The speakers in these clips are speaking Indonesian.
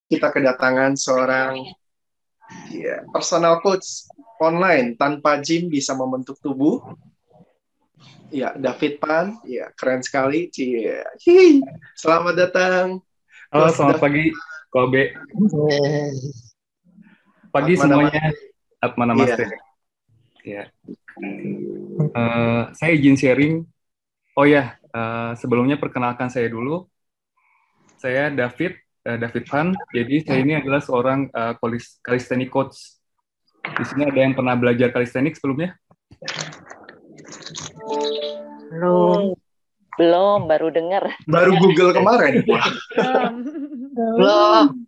kita kedatangan seorang personal coach online tanpa gym bisa membentuk tubuh. Ya, David Pan. Ya, keren sekali. Cie. Hihi. Selamat datang, Halo, Coach selamat David. pagi, Kobe. Pagi Atma semuanya, Namaste. Atma Iya. Namaste. Ya, saya izin sharing. Oh ya, sebelumnya perkenalkan saya dulu. Saya David, David Han. Jadi saya ini adalah seorang calisthenics coach. Di sini ada yang pernah belajar calisthenics sebelumnya? Belum. Belum, baru dengar. Baru Google kemarin. Wah, Belum.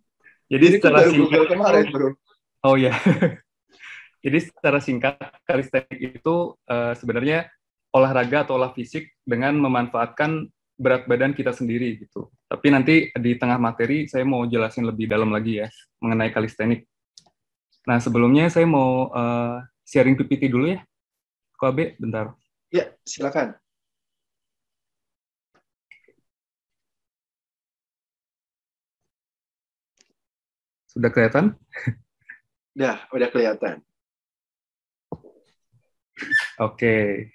Jadi ini pun secara baru singkat, Google kemarin, bro. oh ya, jadi secara singkat calisthenics itu sebenarnya olahraga atau olah fisik dengan memanfaatkan berat badan kita sendiri gitu. Tapi nanti di tengah materi saya mau jelasin lebih dalam lagi ya mengenai calisthenics. Nah sebelumnya saya mau sharing PPT dulu ya, Kobe, bentar. Ya, silakan. Sudah kelihatan? Udah kelihatan. Oke.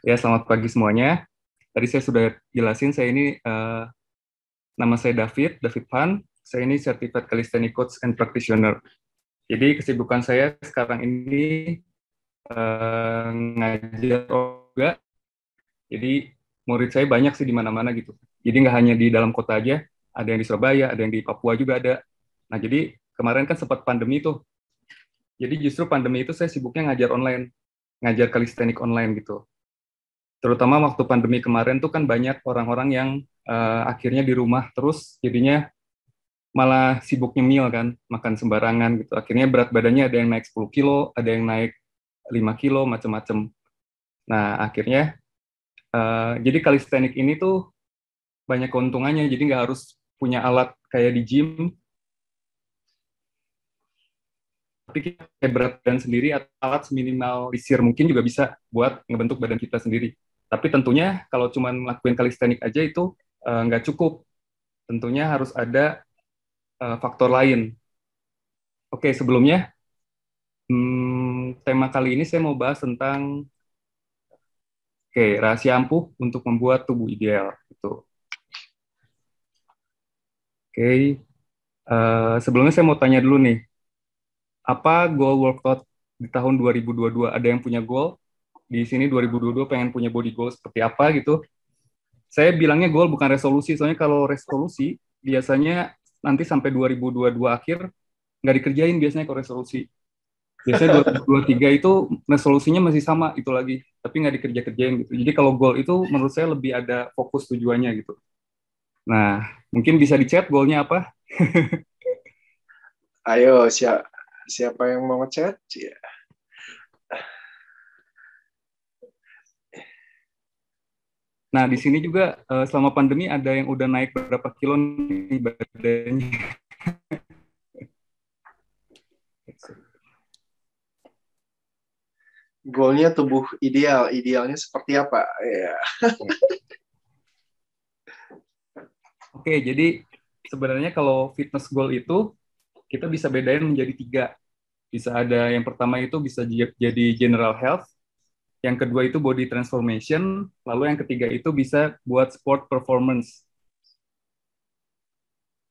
Ya selamat pagi semuanya. Tadi saya sudah jelasin saya ini nama saya David Pan. Saya ini Certified Calisthenics Coach and Practitioner. Jadi kesibukan saya sekarang ini ngajar yoga. Jadi murid saya banyak sih di mana-mana gitu. Jadi nggak hanya di dalam kota aja, ada yang di Surabaya, ada yang di Papua juga ada. Nah jadi kemarin kan sempat pandemi tuh. Jadi justru pandemi itu saya sibuknya ngajar online, ngajar calisthenics online gitu. Terutama waktu pandemi kemarin tuh kan banyak orang-orang yang akhirnya di rumah terus, jadinya malah sibuk nyemil kan, makan sembarangan gitu. Akhirnya berat badannya ada yang naik 10 kilo, ada yang naik 5 kilo, macam-macam. Nah, akhirnya, jadi calisthenics ini tuh banyak keuntungannya, jadi nggak harus punya alat kayak di gym, tapi kita kayak berat badan sendiri atau alat seminimalisir mungkin juga bisa buat ngebentuk badan kita sendiri. Tapi tentunya kalau cuma ngelakuin calisthenics aja itu nggak cukup. Tentunya harus ada faktor lain. Oke, sebelumnya tema kali ini saya mau bahas tentang rahasia ampuh untuk membuat tubuh ideal. Gitu. Sebelumnya saya mau tanya dulu nih, apa goal workout di tahun 2022? Ada yang punya goal? Di sini 2022 pengen punya body goal seperti apa gitu? Saya bilangnya goal bukan resolusi, soalnya kalau resolusi biasanya nanti sampai 2022 akhir nggak dikerjain biasanya kalau resolusi. Biasanya 2023 itu resolusinya masih sama itu lagi, tapi nggak dikerja-kerjain gitu. Jadi kalau goal itu menurut saya lebih ada fokus tujuannya gitu. Nah, mungkin bisa di-chat goalnya apa? Ayo, siapa yang mau ngechat? Ya. Nah, di sini juga selama pandemi ada yang udah naik berapa kilo nih badannya. Goalnya tubuh ideal. Idealnya seperti apa? Ya. Oke, jadi sebenarnya kalau fitness goal itu kita bisa bedain menjadi tiga. Bisa ada yang pertama itu bisa jadi general health, yang kedua itu body transformation, lalu yang ketiga itu bisa buat sport performance.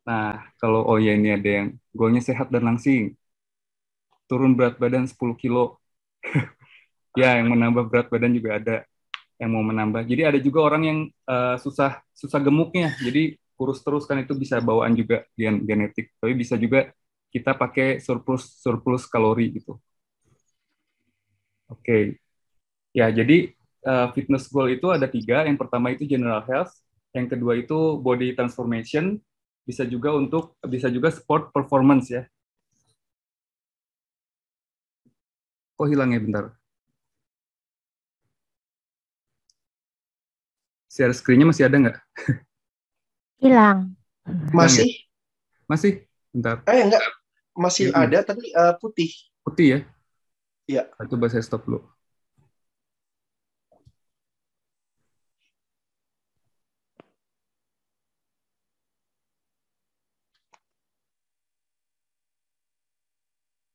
Nah, kalau oh ya ini ada yang goalnya sehat dan langsing, turun berat badan 10 kilo. Ya, yang menambah berat badan juga ada yang mau menambah. Jadi ada juga orang yang susah susah gemuknya, jadi kurus terus kan itu bisa bawaan juga genetik. Tapi bisa juga kita pakai surplus surplus kalori gitu. Oke, ya jadi fitness goal itu ada tiga. Yang pertama itu general health, yang kedua itu body transformation, bisa juga sport performance ya. Kok hilang ya bentar? Share screen-nya masih ada nggak? Hilang. Hilang ya? Masih? Masih? Bentar. Enggak. Masih Hilang ada, ya? tapi putih. Putih ya? Iya. Coba saya stop dulu.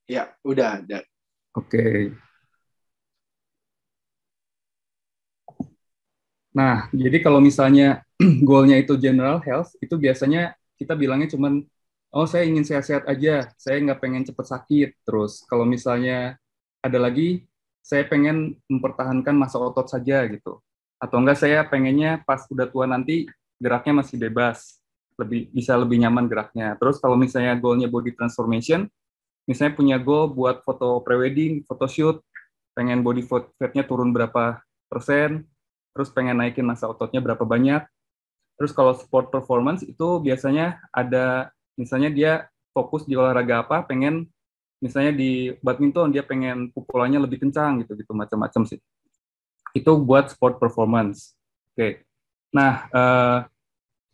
Ya, udah ada. Oke. Nah, jadi kalau misalnya goalnya itu general health, itu biasanya kita bilangnya cuman, oh saya ingin sehat-sehat aja, saya nggak pengen cepet sakit. Terus kalau misalnya ada lagi, saya pengen mempertahankan masa otot saja gitu. Atau enggak saya pengennya pas udah tua nanti geraknya masih bebas, bisa lebih nyaman geraknya. Terus kalau misalnya goalnya body transformation, misalnya punya goal buat foto prewedding, photoshoot, pengen body fatnya turun berapa persen, terus pengen naikin massa ototnya berapa banyak. Terus kalau sport performance itu biasanya ada, misalnya dia fokus di olahraga apa, pengen misalnya di badminton dia pengen pukulannya lebih kencang gitu gitu macam-macam sih. Itu buat sport performance. Oke. Nah,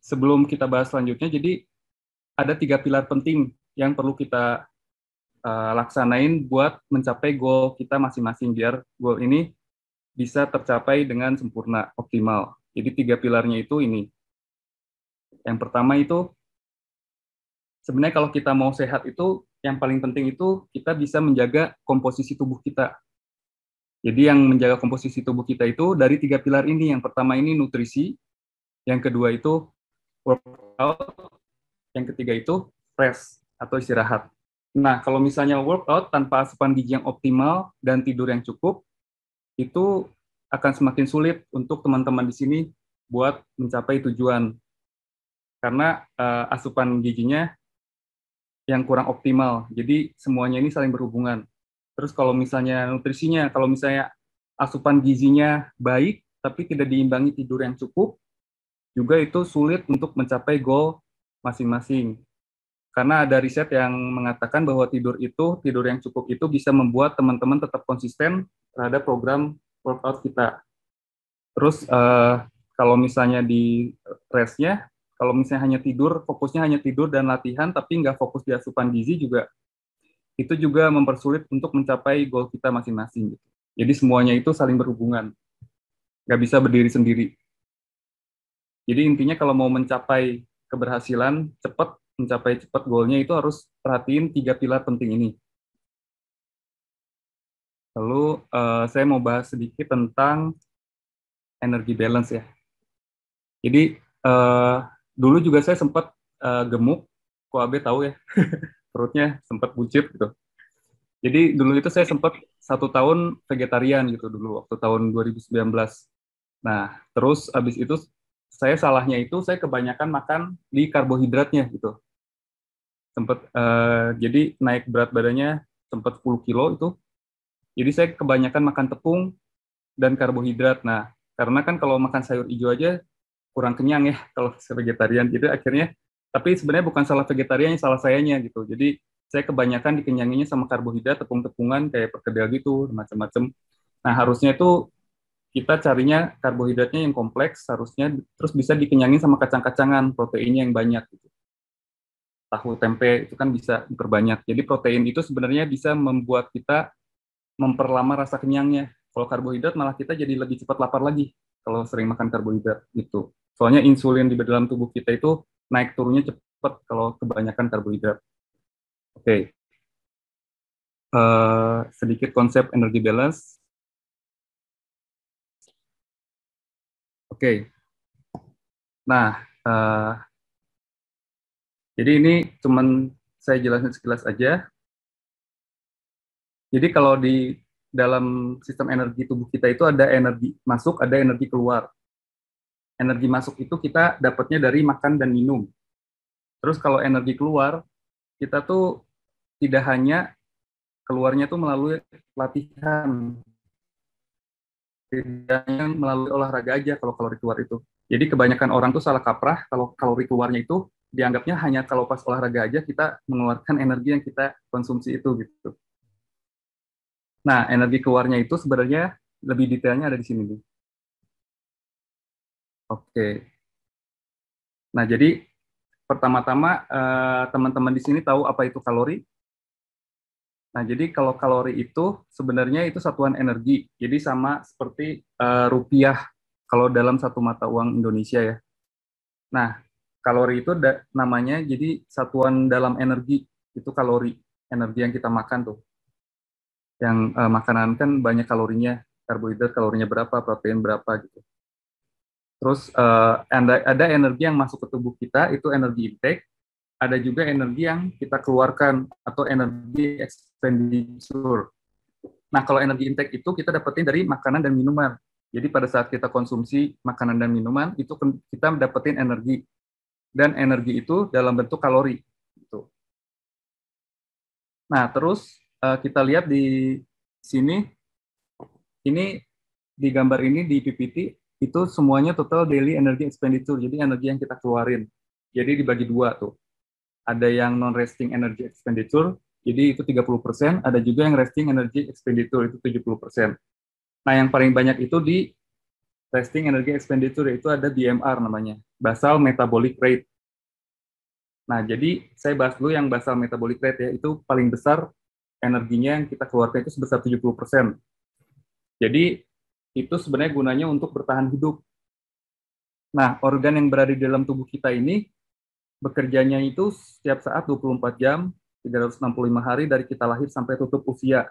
sebelum kita bahas selanjutnya, jadi ada 3 pilar penting yang perlu kita laksanain buat mencapai goal kita masing-masing biar goal ini bisa tercapai dengan sempurna, optimal. Jadi 3 pilarnya itu ini. Yang pertama itu, sebenarnya kalau kita mau sehat itu, yang paling penting itu kita bisa menjaga komposisi tubuh kita. Jadi yang menjaga komposisi tubuh kita itu dari 3 pilar ini. Yang pertama ini nutrisi, yang kedua itu workout, yang ketiga itu rest atau istirahat. Nah, kalau misalnya workout tanpa asupan gizi yang optimal dan tidur yang cukup, itu akan semakin sulit untuk teman-teman di sini buat mencapai tujuan. Karena asupan gizinya yang kurang optimal. Jadi semuanya ini saling berhubungan. Terus kalau misalnya nutrisinya, kalau misalnya asupan gizinya baik, tapi tidak diimbangi tidur yang cukup, juga itu sulit untuk mencapai goal masing-masing. Karena ada riset yang mengatakan bahwa tidur yang cukup itu bisa membuat teman-teman tetap konsisten terhadap program workout kita. Terus kalau misalnya di restnya, kalau misalnya hanya tidur, fokusnya hanya tidur dan latihan, tapi nggak fokus di asupan gizi juga, itu juga mempersulit untuk mencapai goal kita masing-masing. Jadi semuanya itu saling berhubungan, nggak bisa berdiri sendiri. Jadi intinya kalau mau mencapai keberhasilan cepat, mencapai cepat goalnya itu harus perhatiin 3 pilar penting ini. Lalu saya mau bahas sedikit tentang energy balance ya. Jadi dulu juga saya sempat gemuk, kok Abe tahu ya, perutnya sempat buncit gitu. Jadi dulu itu saya sempat 1 tahun vegetarian gitu dulu waktu tahun 2019. Nah, terus abis itu saya salahnya itu saya kebanyakan makan di karbohidratnya gitu. Sempat jadi naik berat badannya sempat 10 kilo itu. Jadi saya kebanyakan makan tepung dan karbohidrat. Nah, karena kan kalau makan sayur hijau aja kurang kenyang ya kalau vegetarian. Jadi akhirnya, tapi sebenarnya bukan salah vegetarian, salah sayanya gitu. Jadi saya kebanyakan dikenyanginya sama karbohidrat, tepung-tepungan kayak perkedel gitu, macam-macam. Nah, harusnya itu kita carinya karbohidratnya yang kompleks, harusnya terus bisa dikenyangin sama kacang-kacangan, proteinnya yang banyak gitu. Tahu tempe itu kan bisa diperbanyak. Jadi protein itu sebenarnya bisa membuat kita memperlama rasa kenyangnya. Kalau karbohidrat malah kita jadi lebih cepat lapar lagi kalau sering makan karbohidrat gitu. Soalnya insulin di dalam tubuh kita itu naik turunnya cepat kalau kebanyakan karbohidrat. Oke. Sedikit konsep energy balance. Oke. Nah, jadi ini cuman saya jelasin sekilas aja. Jadi kalau di dalam sistem energi tubuh kita itu ada energi masuk, ada energi keluar. Energi masuk itu kita dapatnya dari makan dan minum. Terus kalau energi keluar, kita tuh tidak hanya keluarnya tuh melalui latihan, tidak hanya melalui olahraga aja kalau kalori keluar itu. Jadi kebanyakan orang tuh salah kaprah kalau kalori keluarnya itu dianggapnya hanya kalau pas olahraga aja kita mengeluarkan energi yang kita konsumsi itu gitu. Nah, energi keluarnya itu sebenarnya lebih detailnya ada di sini nih. Oke. Nah, jadi pertama-tama teman-teman di sini tahu apa itu kalori? Nah, jadi kalau kalori itu sebenarnya itu satuan energi. Jadi sama seperti rupiah kalau dalam satu mata uang Indonesia ya. Nah, kalori itu namanya jadi satuan dalam energi, itu kalori. energi yang kita makan tuh. Yang makanan kan banyak kalorinya, karbohidrat kalorinya berapa, protein berapa gitu. Terus ada energi yang masuk ke tubuh kita, itu energi intake. Ada juga energi yang kita keluarkan atau energi expenditure. Nah, kalau energi intake itu kita dapetin dari makanan dan minuman. Jadi pada saat kita konsumsi makanan dan minuman, itu kita dapetin energi. Dan energi itu dalam bentuk kalori. Gitu. Nah, terus kita lihat di sini, ini di gambar ini di PPT, itu semuanya total daily energy expenditure. Jadi energi yang kita keluarin. Jadi dibagi dua tuh. Ada yang non-resting energy expenditure, jadi itu 30%, ada juga yang resting energy expenditure, itu 70%. Nah, yang paling banyak itu di resting energy expenditure, itu ada BMR namanya, basal metabolic rate. Nah, jadi saya bahas dulu yang basal metabolic rate ya, itu paling besar energinya yang kita keluarkan itu sebesar 70%. Jadi, itu sebenarnya gunanya untuk bertahan hidup. Nah, organ yang berada di dalam tubuh kita ini bekerjanya itu setiap saat 24 jam, 365 hari dari kita lahir sampai tutup usia.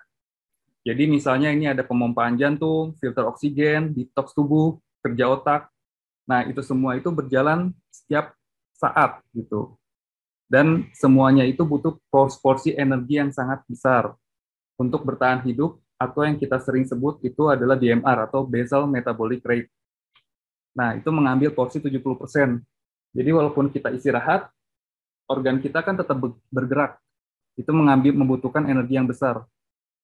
Jadi misalnya ini ada pemompaan jantung, filter oksigen, detox tubuh, kerja otak. Nah, itu semua itu berjalan setiap saat gitu. Dan semuanya itu butuh porsi energi yang sangat besar untuk bertahan hidup, atau yang kita sering sebut itu adalah BMR atau basal metabolic rate. Nah, itu mengambil porsi 70%. Jadi walaupun kita istirahat, organ kita kan tetap bergerak. Itu membutuhkan energi yang besar.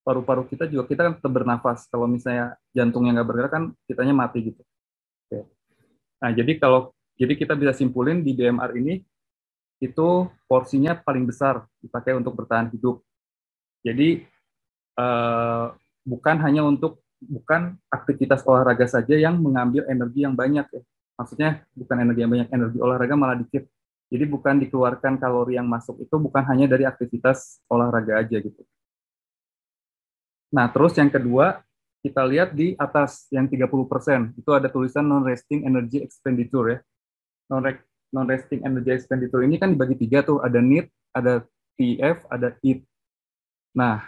Paru-paru kita juga, kita kan tetap bernafas. Kalau misalnya jantungnya nggak bergerak kan kitanya mati gitu. Oke. Nah, jadi kita bisa simpulin di BMR ini itu porsinya paling besar dipakai untuk bertahan hidup. Jadi bukan aktivitas olahraga saja yang mengambil energi yang banyak ya. Maksudnya bukan energi yang banyak, energi olahraga malah dikit. Jadi bukan dikeluarkan kalori yang masuk itu bukan hanya dari aktivitas olahraga aja gitu. Nah, terus yang kedua, kita lihat di atas yang 30%, itu ada tulisan non-resting energy expenditure ya. Non-resting energy expenditure ini kan dibagi tiga tuh, ada NEET, ada TEF, ada EAT. Nah,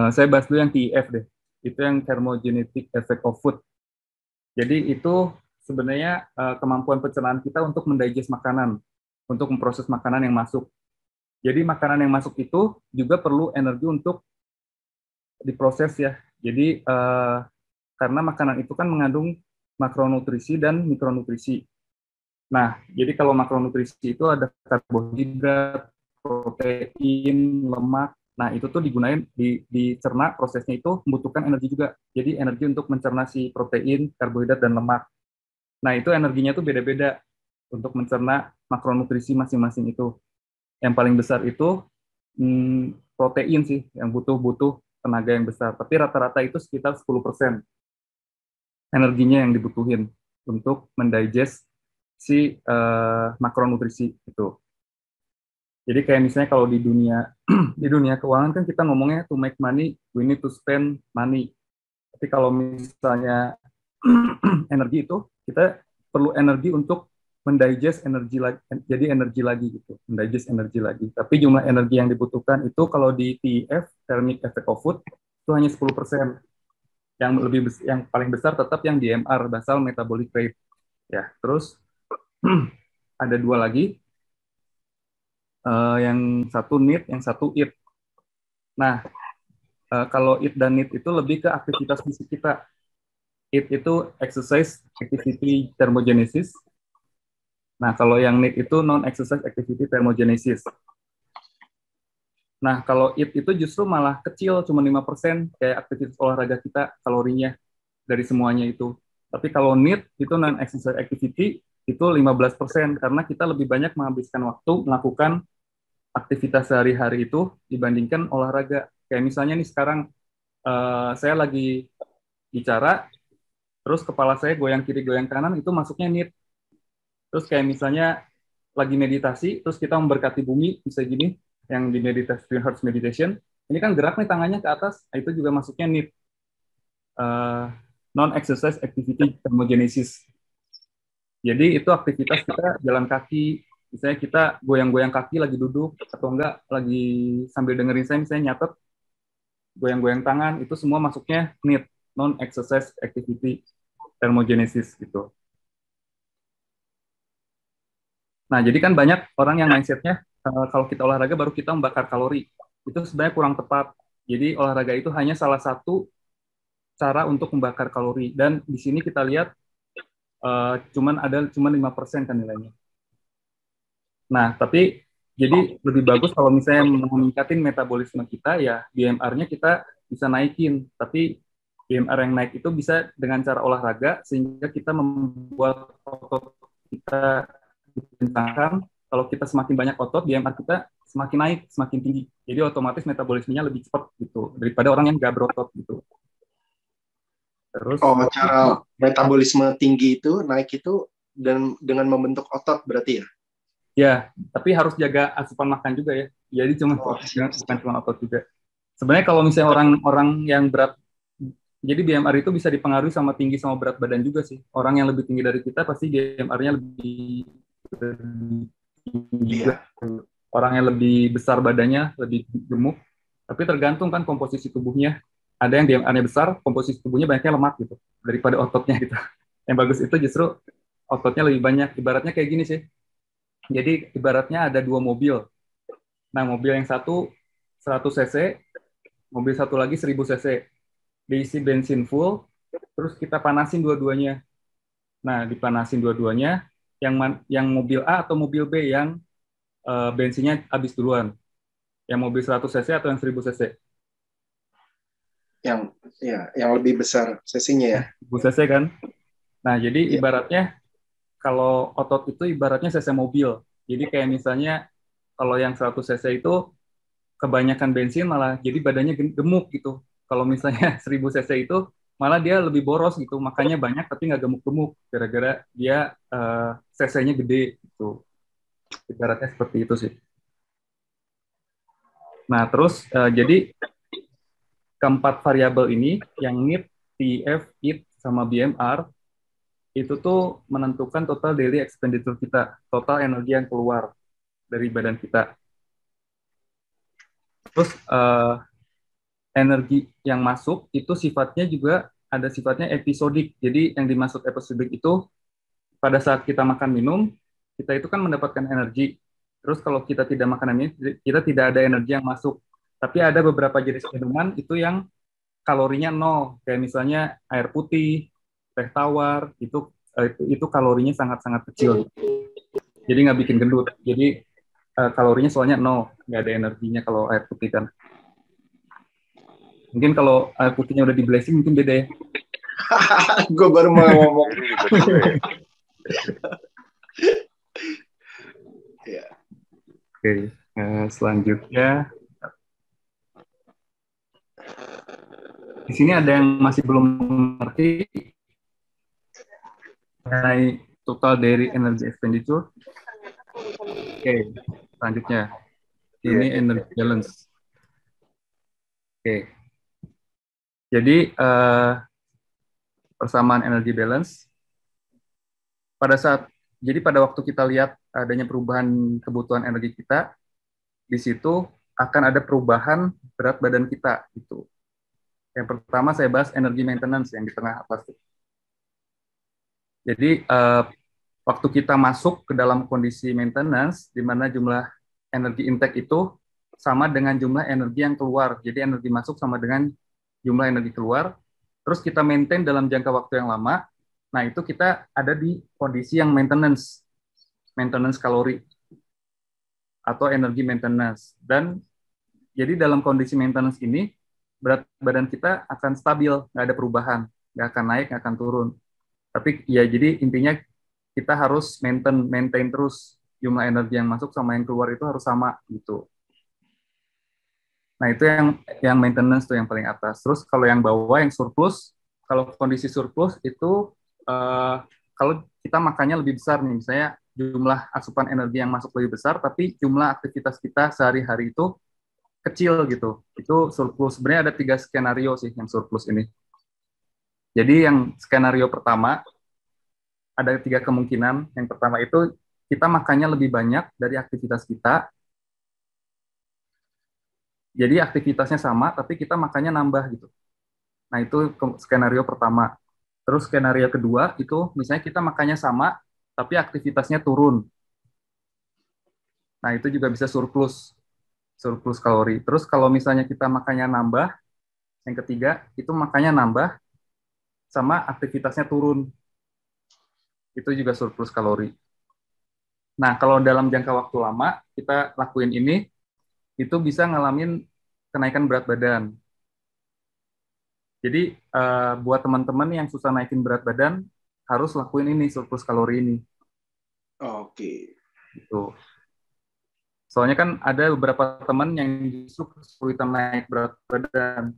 saya bahas dulu yang TEF deh. Itu yang thermogenetic effect of food. Jadi itu sebenarnya kemampuan pencernaan kita untuk mendigest makanan, untuk memproses makanan yang masuk. Jadi makanan yang masuk itu juga perlu energi untuk diproses ya. Jadi karena makanan itu kan mengandung makronutrisi dan mikronutrisi. Nah, jadi kalau makronutrisi itu ada karbohidrat, protein, lemak. Nah, itu tuh digunain dicerna, prosesnya itu membutuhkan energi juga. Jadi energi untuk mencerna si protein, karbohidrat, dan lemak. Nah, itu energinya tuh beda-beda untuk mencerna makronutrisi masing-masing itu. Yang paling besar itu protein sih, yang butuh tenaga yang besar. Tapi rata-rata itu sekitar 10% energinya yang dibutuhin untuk mendigest si makronutrisi itu. Jadi kayak misalnya kalau di dunia di dunia keuangan kan kita ngomongnya to make money, we need to spend money. Tapi kalau misalnya energi itu, kita perlu energi untuk mendigest energi lagi, jadi energi lagi gitu, mendigest energi lagi. Tapi jumlah energi yang dibutuhkan itu kalau di TEF, thermic effect of food, itu hanya 10%. Yang paling besar tetap yang DMR, basal metabolic rate. Ya, terus ada dua lagi, yang satu NEAT, yang satu EAT. Nah, kalau EAT dan NEAT itu lebih ke aktivitas fisik kita. EAT itu exercise activity thermogenesis. Nah, kalau yang NEAT itu non-exercise activity thermogenesis. Nah, kalau EAT itu justru malah kecil, cuma 5%, kayak aktivitas olahraga kita, kalorinya dari semuanya itu. Tapi kalau NEAT itu non-exercise activity, itu 15%, karena kita lebih banyak menghabiskan waktu melakukan aktivitas sehari-hari itu dibandingkan olahraga. Kayak misalnya nih sekarang saya lagi bicara, terus kepala saya goyang kiri, goyang kanan, itu masuknya NEAT. Terus kayak misalnya lagi meditasi, terus kita memberkati bumi, bisa gini, yang di meditasi, Twin Hearts Meditation, ini kan gerak nih tangannya ke atas, itu juga masuknya NEAT. Non-exercise activity thermogenesis. Jadi itu aktivitas kita jalan kaki, Misalnya kita goyang-goyang kaki lagi duduk, atau enggak lagi sambil dengerin saya, misalnya nyatet, goyang-goyang tangan, itu semua masuknya NEAT, Non-Exercise Activity Thermogenesis gitu. Nah, jadi kan banyak orang yang mindsetnya kalau kita olahraga baru kita membakar kalori. Itu sebenarnya kurang tepat. Jadi olahraga itu hanya salah satu cara untuk membakar kalori. Dan di sini kita lihat cuman 5% kan nilainya. Nah, tapi jadi lebih bagus kalau misalnya meningkatin metabolisme kita, ya BMR-nya kita bisa naikin. Tapi BMR yang naik itu bisa dengan cara olahraga, sehingga kita membuat otot kita dikencangkan. Kalau kita semakin banyak otot, BMR kita semakin naik, semakin tinggi. Jadi otomatis metabolismenya lebih cepat gitu daripada orang yang nggak berotot gitu. Terus cara metabolisme tinggi itu naik itu dan dengan membentuk otot berarti ya? Ya, tapi harus jaga asupan makan juga ya. Jadi bukan cuma otot juga. Sebenarnya kalau misalnya orang-orang yang berat, jadi BMR itu bisa dipengaruhi sama tinggi sama berat badan juga sih. Orang yang lebih tinggi dari kita pasti BMR-nya lebih tinggi juga. Orang yang lebih besar badannya lebih gemuk. Tapi tergantung kan komposisi tubuhnya. Ada yang BMR-nya besar, komposisi tubuhnya banyaknya lemak gitu daripada ototnya gitu. Yang bagus itu justru ototnya lebih banyak. Ibaratnya kayak gini sih. Jadi ibaratnya ada 2 mobil. Nah, mobil yang satu 100 cc, mobil satu lagi 1000 cc. Diisi bensin full, terus kita panasin dua-duanya. Nah, dipanasin dua-duanya, yang mobil A atau mobil B yang bensinnya habis duluan. Yang mobil 100 cc atau yang 1000 cc? Yang lebih besar cc-nya ya. 1000 cc kan? Nah, jadi ibaratnya kalau otot itu ibaratnya cc mobil. Jadi kayak misalnya kalau yang 100 cc itu kebanyakan bensin malah jadi badannya gemuk gitu. Kalau misalnya 1000 cc itu malah dia lebih boros gitu, makanya banyak tapi nggak gemuk-gemuk gara-gara dia cc-nya gede gitu. Ibaratnya seperti itu sih. Nah, terus jadi keempat variabel ini yang NEAT, TEF, EAT, sama BMR itu tuh menentukan total daily expenditure kita, total energi yang keluar dari badan kita. Terus energi yang masuk itu sifatnya juga ada sifatnya episodik. Jadi yang dimaksud episodik itu pada saat kita makan minum, kita itu kan mendapatkan energi. Terus kalau kita tidak makan ini, kita tidak ada energi yang masuk. Tapi ada beberapa jenis minuman itu yang kalorinya nol, kayak misalnya air putih, teh tawar, itu kalorinya sangat-sangat kecil. Jadi nggak bikin gendut. Jadi kalorinya soalnya nol, nggak ada energinya kalau air putih kan. Mungkin kalau air putihnya udah di blessing mungkin beda ya. Gue baru mau ngomong. Oke, selanjutnya di sini ada yang masih belum mengerti mengenai total daily energy expenditure. Oke, selanjutnya ini energy balance. Oke. Jadi persamaan energy balance pada waktu kita lihat adanya perubahan kebutuhan energi kita, di situ akan ada perubahan berat badan kita gitu. Yang pertama saya bahas energy maintenance yang di tengah atas. Jadi waktu kita masuk ke dalam kondisi maintenance, di mana jumlah energi intake itu sama dengan jumlah energi yang keluar. Jadi energi masuk sama dengan jumlah energi keluar, terus kita maintain dalam jangka waktu yang lama. Nah, itu kita ada di kondisi yang maintenance kalori atau energi maintenance. Dan jadi dalam kondisi maintenance ini, berat badan kita akan stabil, nggak ada perubahan, nggak akan naik, nggak akan turun. Tapi ya jadi intinya kita harus maintain terus jumlah energi yang masuk sama yang keluar itu harus sama gitu. Nah, itu yang maintenance tuh yang paling atas. Terus kalau yang bawah yang surplus, kalau kondisi surplus itu kalau kita makannya lebih besar nih, misalnya jumlah asupan energi yang masuk lebih besar, tapi jumlah aktivitas kita sehari-hari itu kecil gitu. Itu surplus. Sebenarnya ada 3 skenario sih yang surplus ini. Jadi yang skenario pertama, ada 3 kemungkinan. Yang pertama itu kita makannya lebih banyak dari aktivitas kita. Jadi aktivitasnya sama, tapi kita makannya nambah gitu. Nah, itu skenario pertama. Terus skenario kedua itu misalnya kita makannya sama, tapi aktivitasnya turun. Nah, itu juga bisa surplus kalori. Terus kalau misalnya kita makannya nambah, yang ketiga itu makannya nambah sama aktivitasnya turun. Itu juga surplus kalori. Nah, kalau dalam jangka waktu lama kita lakuin ini, itu bisa ngalamin kenaikan berat badan. Jadi buat teman-teman yang susah naikin berat badan, harus lakuin ini, surplus kalori ini. Oke. Gitu. Soalnya kan ada beberapa teman yang justru kesulitan naik berat badan.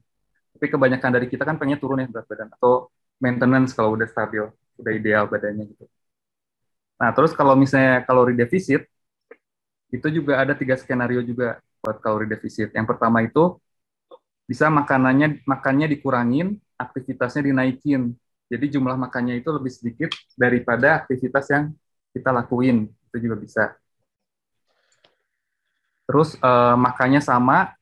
Tapi kebanyakan dari kita kan pengen turun ya berat badan. Atau maintenance kalau udah stabil, udah ideal badannya gitu. Nah, terus kalau misalnya kalori defisit, itu juga ada 3 skenario juga buat kalori defisit. Yang pertama itu bisa makannya dikurangin, aktivitasnya dinaikin. Jadi jumlah makannya itu lebih sedikit daripada aktivitas yang kita lakuin. Itu juga bisa. Terus makannya sama,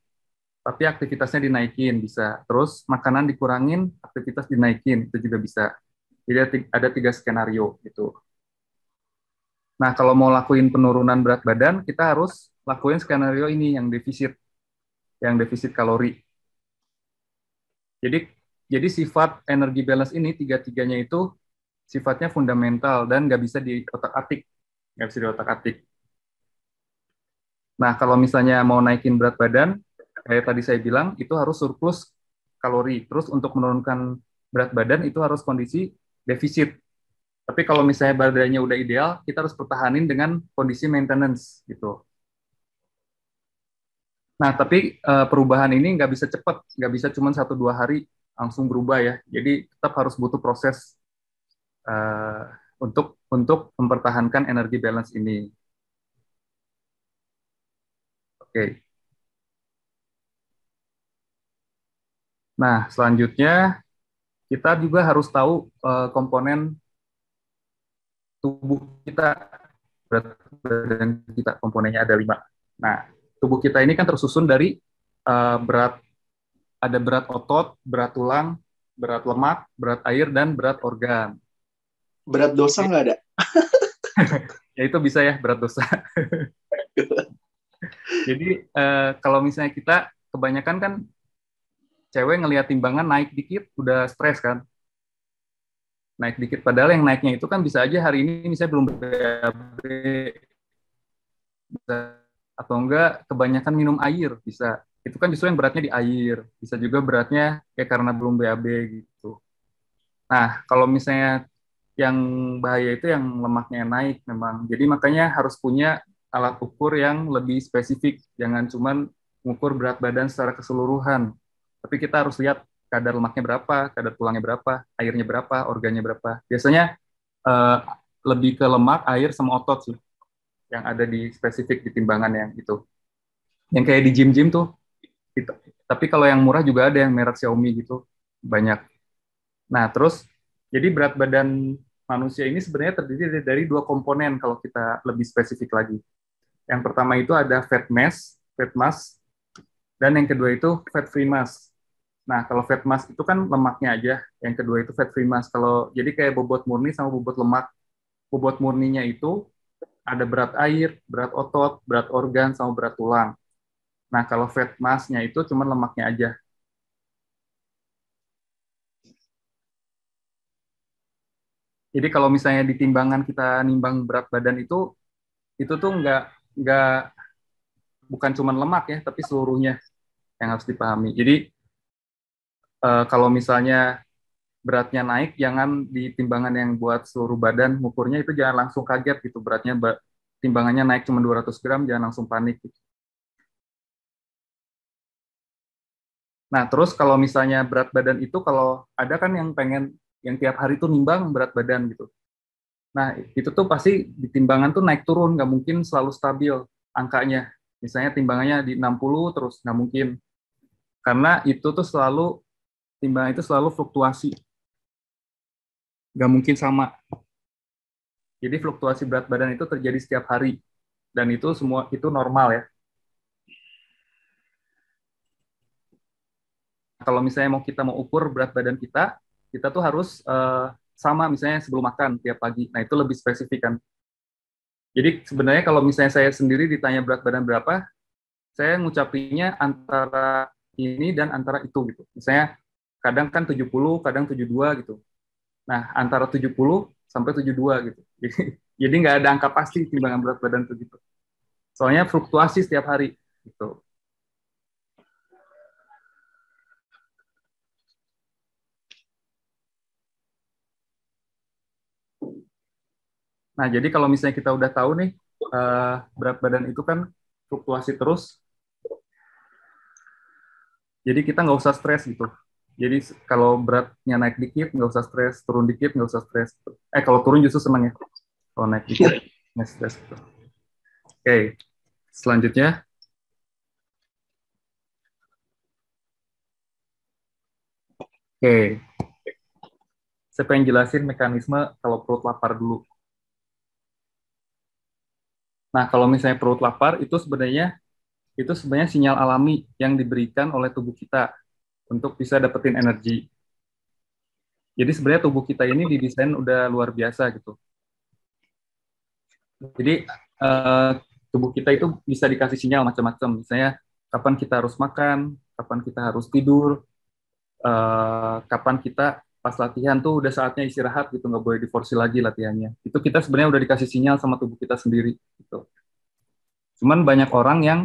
tapi aktivitasnya dinaikin, bisa. Terus makanan dikurangin, aktivitas dinaikin, itu juga bisa. Jadi ada 3 skenario gitu. Nah, kalau mau lakuin penurunan berat badan, kita harus lakuin skenario ini yang defisit kalori. Jadi sifat energy balance ini, tiga-tiganya itu sifatnya fundamental dan nggak bisa diotak-atik. Nah, kalau misalnya mau naikin berat badan, kayak tadi saya bilang, itu harus surplus kalori. Terus untuk menurunkan berat badan itu harus kondisi defisit. Tapi kalau misalnya badannya udah ideal, kita harus pertahanin dengan kondisi maintenance gitu. Nah, tapi perubahan ini nggak bisa cepat, nggak bisa cuma 1-2 hari langsung berubah ya. Jadi tetap harus butuh proses uh, untuk mempertahankan energi balance ini. Oke. Nah, selanjutnya kita juga harus tahu komponen tubuh kita, berat badan kita, komponennya ada 5. Nah, tubuh kita ini kan tersusun dari ada berat otot, berat tulang, berat lemak, berat air, dan berat organ. Berat dosa nggak ada? Ya itu bisa ya, berat dosa. Jadi kalau misalnya kita kebanyakan kan cewek ngelihat timbangan naik dikit udah stres kan. Naik dikit, padahal yang naiknya itu kan bisa aja hari ini misalnya belum BAB, bisa, atau enggak kebanyakan minum air, bisa. Itu kan justru yang beratnya di air. Bisa juga beratnya kayak karena belum BAB gitu. Nah, kalau misalnya yang bahaya itu yang lemaknya naik memang. Jadi makanya harus punya alat ukur yang lebih spesifik. Jangan cuma mengukur berat badan secara keseluruhan. Tapi kita harus lihat kadar lemaknya berapa, kadar tulangnya berapa, airnya berapa, organnya berapa. Biasanya eh, lebih ke lemak, air, sama otot sih yang ada di spesifik di timbangan yang itu. Yang kayak di gym-gym tuh. Gitu. Tapi kalau yang murah juga ada yang merek Xiaomi gitu. Banyak. Nah, terus jadi berat badan manusia ini sebenarnya terdiri dari 2 komponen kalau kita lebih spesifik lagi. Yang pertama itu ada fat mass, dan yang kedua itu fat free mass. Nah, kalau fat mass itu kan lemaknya aja, yang kedua itu fat free mass. Kalau jadi kayak bobot murni sama bobot lemak. Bobot murninya itu ada berat air, berat otot, berat organ, sama berat tulang. Nah, kalau fat mass-nya itu cuma lemaknya aja. Jadi kalau misalnya di timbangan kita nimbang berat badan itu tuh nggak bukan cuma lemak ya, tapi seluruhnya yang harus dipahami. Jadi kalau misalnya beratnya naik, jangan di timbangan yang buat seluruh badan, ngukurnya itu jangan langsung kaget gitu, beratnya timbangannya naik cuma 200 gram, jangan langsung panik gitu. Nah, terus kalau misalnya berat badan itu, kalau ada kan yang pengen, yang tiap hari tuh nimbang berat badan gitu. Nah, itu tuh pasti di timbangan tuh naik turun, nggak mungkin selalu stabil angkanya. Misalnya timbangannya di 60 terus, nggak mungkin. Karena itu tuh timbangan itu selalu fluktuasi. Nggak mungkin sama. Jadi fluktuasi berat badan itu terjadi setiap hari dan itu semua itu normal ya. Kalau misalnya kita mau ukur berat badan kita tuh harus sama misalnya sebelum makan tiap pagi. Nah, itu lebih spesifik kan. Jadi sebenarnya kalau misalnya saya sendiri ditanya berat badan berapa, saya ngucapinnya antara ini dan antara itu gitu. Misalnya kadang kan 70, kadang 72 gitu. Nah, antara 70 sampai 72 gitu. Jadi nggak ada angka pasti timbangan berat badan itu gitu. Soalnya fluktuasi setiap hari gitu. Nah, jadi kalau misalnya kita udah tahu nih berat badan itu kan fluktuasi terus, jadi kita nggak usah stres gitu. Jadi kalau beratnya naik dikit nggak usah stres, turun dikit nggak usah stres. Kalau turun justru senang ya. Kalau naik dikit nggak stres gitu. Oke, selanjutnya. Oke, saya pengen jelasin mekanisme kalau perut lapar dulu. Nah, kalau misalnya perut lapar itu sebenarnya sinyal alami yang diberikan oleh tubuh kita untuk bisa dapetin energi. Jadi sebenarnya tubuh kita ini didesain udah luar biasa gitu. Jadi tubuh kita itu bisa dikasih sinyal macam-macam. Misalnya kapan kita harus makan, kapan kita harus tidur, kapan kita pas latihan tuh udah saatnya istirahat gitu, nggak boleh diforsi lagi latihannya. Itu kita sebenarnya udah dikasih sinyal sama tubuh kita sendiri gitu. Cuman banyak orang yang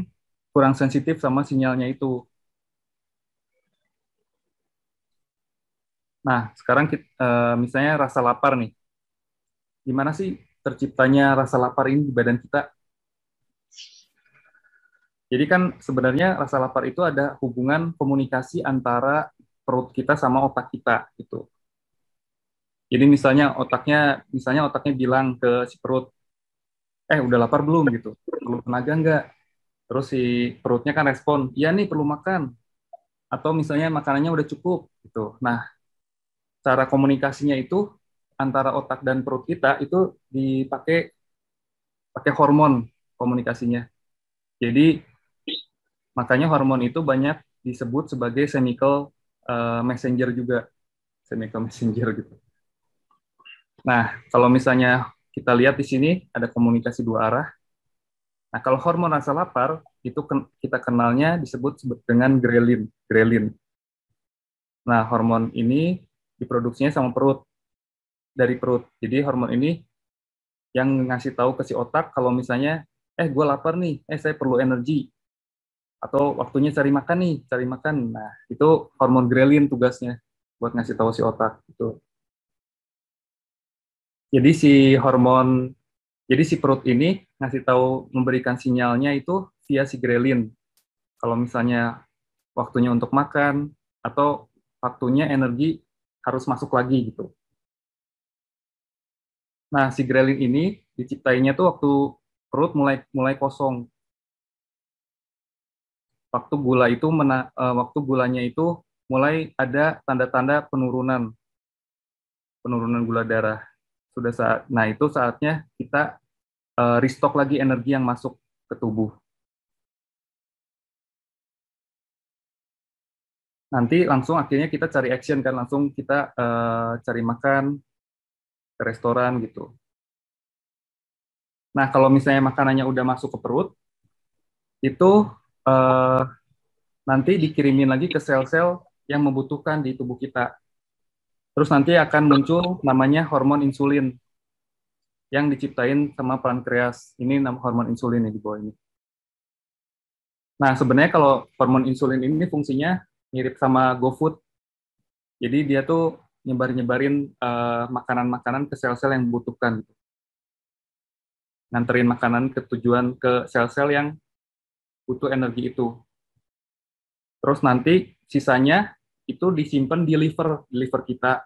kurang sensitif sama sinyalnya itu. Nah, sekarang misalnya rasa lapar nih. Gimana sih terciptanya rasa lapar ini di badan kita? Jadi kan sebenarnya rasa lapar itu ada hubungan komunikasi antara perut kita sama otak kita gitu. Jadi misalnya otaknya bilang ke si perut, udah lapar belum gitu, perlu tenaga nggak? Terus si perutnya kan respon, iya nih perlu makan. Atau misalnya makanannya udah cukup gitu. Nah, cara komunikasinya itu antara otak dan perut kita itu pakai hormon komunikasinya. Jadi makanya hormon itu banyak disebut sebagai chemical messenger juga, chemical messenger gitu. Nah, kalau misalnya kita lihat di sini ada komunikasi dua arah. Nah, kalau hormon rasa lapar itu kita kenalnya disebut dengan grelin. Grelin. Nah, hormon ini diproduksinya sama perut, dari perut. Jadi hormon ini yang ngasih tahu ke si otak kalau misalnya, gue lapar nih, saya perlu energi. Atau waktunya cari makan nih, cari makan. Nah, itu hormon grelin tugasnya buat ngasih tahu si otak. Gitu. Jadi jadi si perut ini ngasih tahu, memberikan sinyalnya itu via si grelin. Kalau misalnya waktunya untuk makan, atau waktunya energi harus masuk lagi gitu. Nah, si grelin ini diciptainya tuh waktu perut mulai kosong. Waktu gulanya itu mulai ada tanda-tanda penurunan gula darah. Nah itu saatnya kita restock lagi energi yang masuk ke tubuh. Nanti langsung akhirnya kita cari action kan, langsung kita cari makan ke restoran gitu. Nah, kalau misalnya makanannya udah masuk ke perut, itu nanti dikirimin lagi ke sel-sel yang membutuhkan di tubuh kita. Terus nanti akan muncul namanya hormon insulin yang diciptain sama pankreas. Ini nama hormon insulin di bawah ini. Nah, sebenarnya kalau hormon insulin ini fungsinya mirip sama GoFood. Jadi dia tuh nyebarin makanan-makanan ke sel-sel yang membutuhkan. Nganterin makanan ke tujuan ke sel-sel yang butuh energi itu. Terus nanti sisanya itu disimpan di liver kita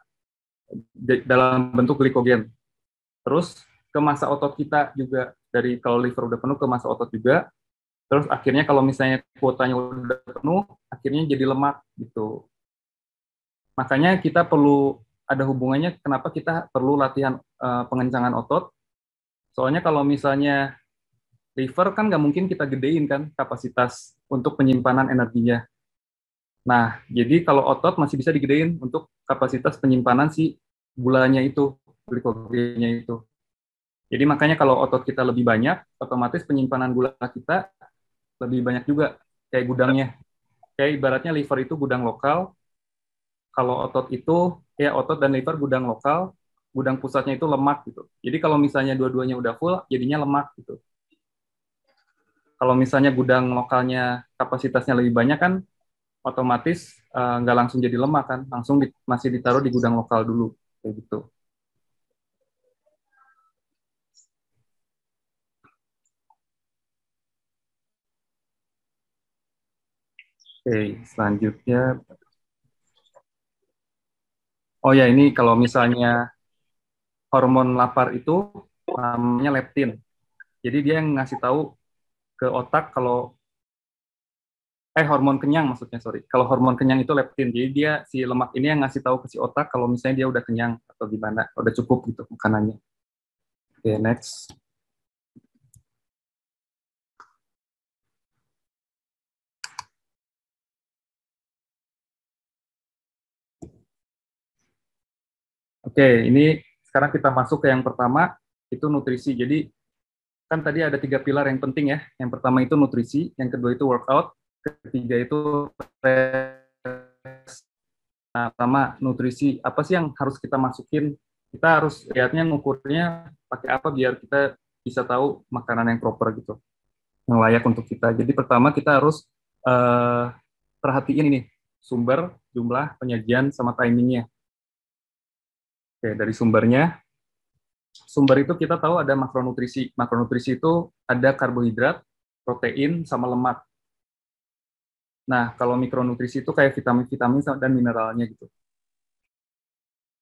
dalam bentuk glikogen. Terus ke massa otot kita juga, dari kalau liver udah penuh ke massa otot juga. Terus akhirnya kalau misalnya kuotanya udah penuh, akhirnya jadi lemak gitu. Makanya kita perlu ada hubungannya kenapa kita perlu latihan pengencangan otot Soalnya kalau misalnya liver kan nggak mungkin kita gedein kan kapasitas untuk penyimpanan energinya. Nah, jadi kalau otot masih bisa digedein untuk kapasitas penyimpanan si gulanya itu, glikogennya itu. Jadi makanya kalau otot kita lebih banyak, otomatis penyimpanan gula kita lebih banyak juga, kayak gudangnya. Kayak ibaratnya liver itu gudang lokal, kalau otot itu, ya otot dan liver gudang lokal, gudang pusatnya itu lemak gitu. Jadi kalau misalnya dua-duanya udah full, jadinya lemak gitu. Kalau misalnya gudang lokalnya kapasitasnya lebih banyak kan, otomatis nggak langsung jadi lemak kan, langsung masih ditaruh di gudang lokal dulu, kayak gitu. Oke, selanjutnya. Oh ya, ini kalau misalnya hormon lapar itu namanya leptin. Jadi dia yang ngasih tahu ke otak kalau hormon kenyang maksudnya, sorry. Kalau hormon kenyang itu leptin. Jadi dia si lemak ini yang ngasih tahu ke si otak kalau misalnya dia udah kenyang atau gimana, udah cukup gitu makanannya. Oke, next. Oke, ini sekarang kita masuk ke yang pertama, itu nutrisi. Jadi kan tadi ada 3 pilar yang penting ya. Yang pertama itu nutrisi, yang kedua itu workout, ketiga itu rest. Nah, pertama nutrisi, apa sih yang harus kita masukin? Kita harus lihatnya ngukurnya pakai apa biar kita bisa tahu makanan yang proper gitu, yang layak untuk kita. Jadi pertama kita harus perhatiin ini sumber, jumlah, penyajian, sama timingnya. Oke, dari sumber itu kita tahu ada makronutrisi. Makronutrisi itu ada karbohidrat, protein, sama lemak. Nah, kalau mikronutrisi itu kayak vitamin-vitamin dan mineralnya gitu.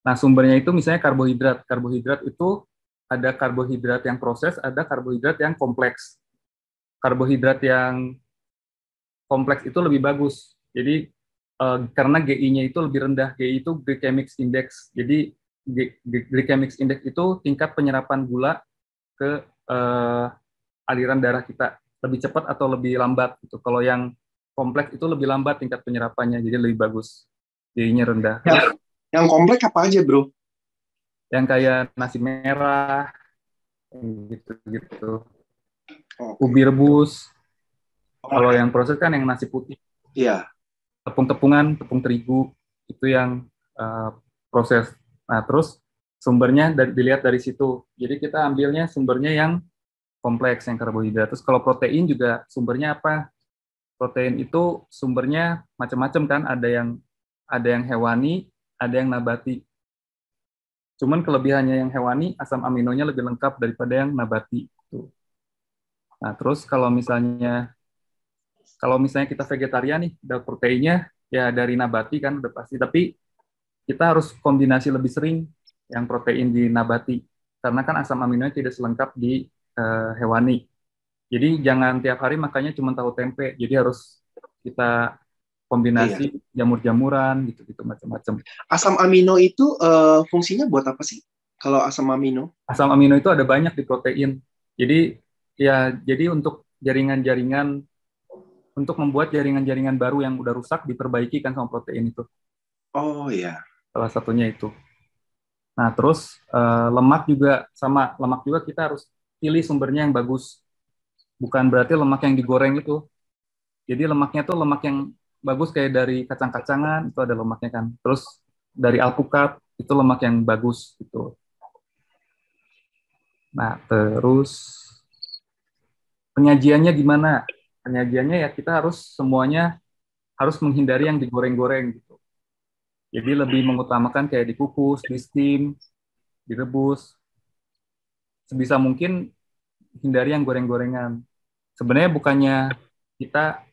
Nah, sumbernya itu misalnya karbohidrat. Karbohidrat itu ada karbohidrat yang proses, ada karbohidrat yang kompleks. Karbohidrat yang kompleks itu lebih bagus. Jadi, karena GI-nya itu lebih rendah. GI itu glycemic index. Jadi, glycemic index itu tingkat penyerapan gula ke aliran darah kita. Lebih cepat atau lebih lambat. Gitu. Kalau yang kompleks itu lebih lambat tingkat penyerapannya, jadi lebih bagus. GI-nya rendah. Yang kompleks apa aja, bro? Yang kayak nasi merah, gitu-gitu. Ubi rebus. Kalau yang proses kan yang nasi putih. Iya. Tepung-tepungan, tepung terigu, itu yang proses. Nah, terus sumbernya dilihat dari situ. Jadi kita ambilnya sumbernya yang kompleks, yang karbohidrat. Terus kalau protein juga sumbernya apa? Protein itu sumbernya macam-macam kan. Ada yang hewani, ada yang nabati. Cuman kelebihannya yang hewani, asam aminonya lebih lengkap daripada yang nabati. Nah, terus kalau misalnya kita vegetarian nih, udah proteinnya ya dari nabati kan udah pasti. Tapi kita harus kombinasi lebih sering yang protein di nabati, karena kan asam aminonya tidak selengkap di hewani. Jadi jangan tiap hari makannya cuma tahu tempe. Jadi harus kita kombinasi jamur-jamuran gitu-gitu macam-macam. Asam amino itu fungsinya buat apa sih? Kalau asam amino? Asam amino itu ada banyak di protein. Jadi untuk jaringan-jaringan, untuk membuat jaringan-jaringan baru yang udah rusak diperbaiki kan sama protein itu. Oh iya. Salah satunya itu. Nah, terus lemak juga sama. Lemak juga kita harus pilih sumbernya yang bagus. Bukan berarti lemak yang digoreng itu. Jadi lemaknya tuh lemak yang bagus kayak dari kacang-kacangan, itu ada lemaknya kan. Terus dari alpukat, itu lemak yang bagus gitu. Nah, terus penyajiannya gimana? Penyajiannya ya kita harus semuanya harus menghindari yang digoreng-goreng gitu. Jadi lebih mengutamakan kayak dikukus, di steam, direbus. Sebisa mungkin hindari yang goreng-gorengan. Sebenarnya bukannya kita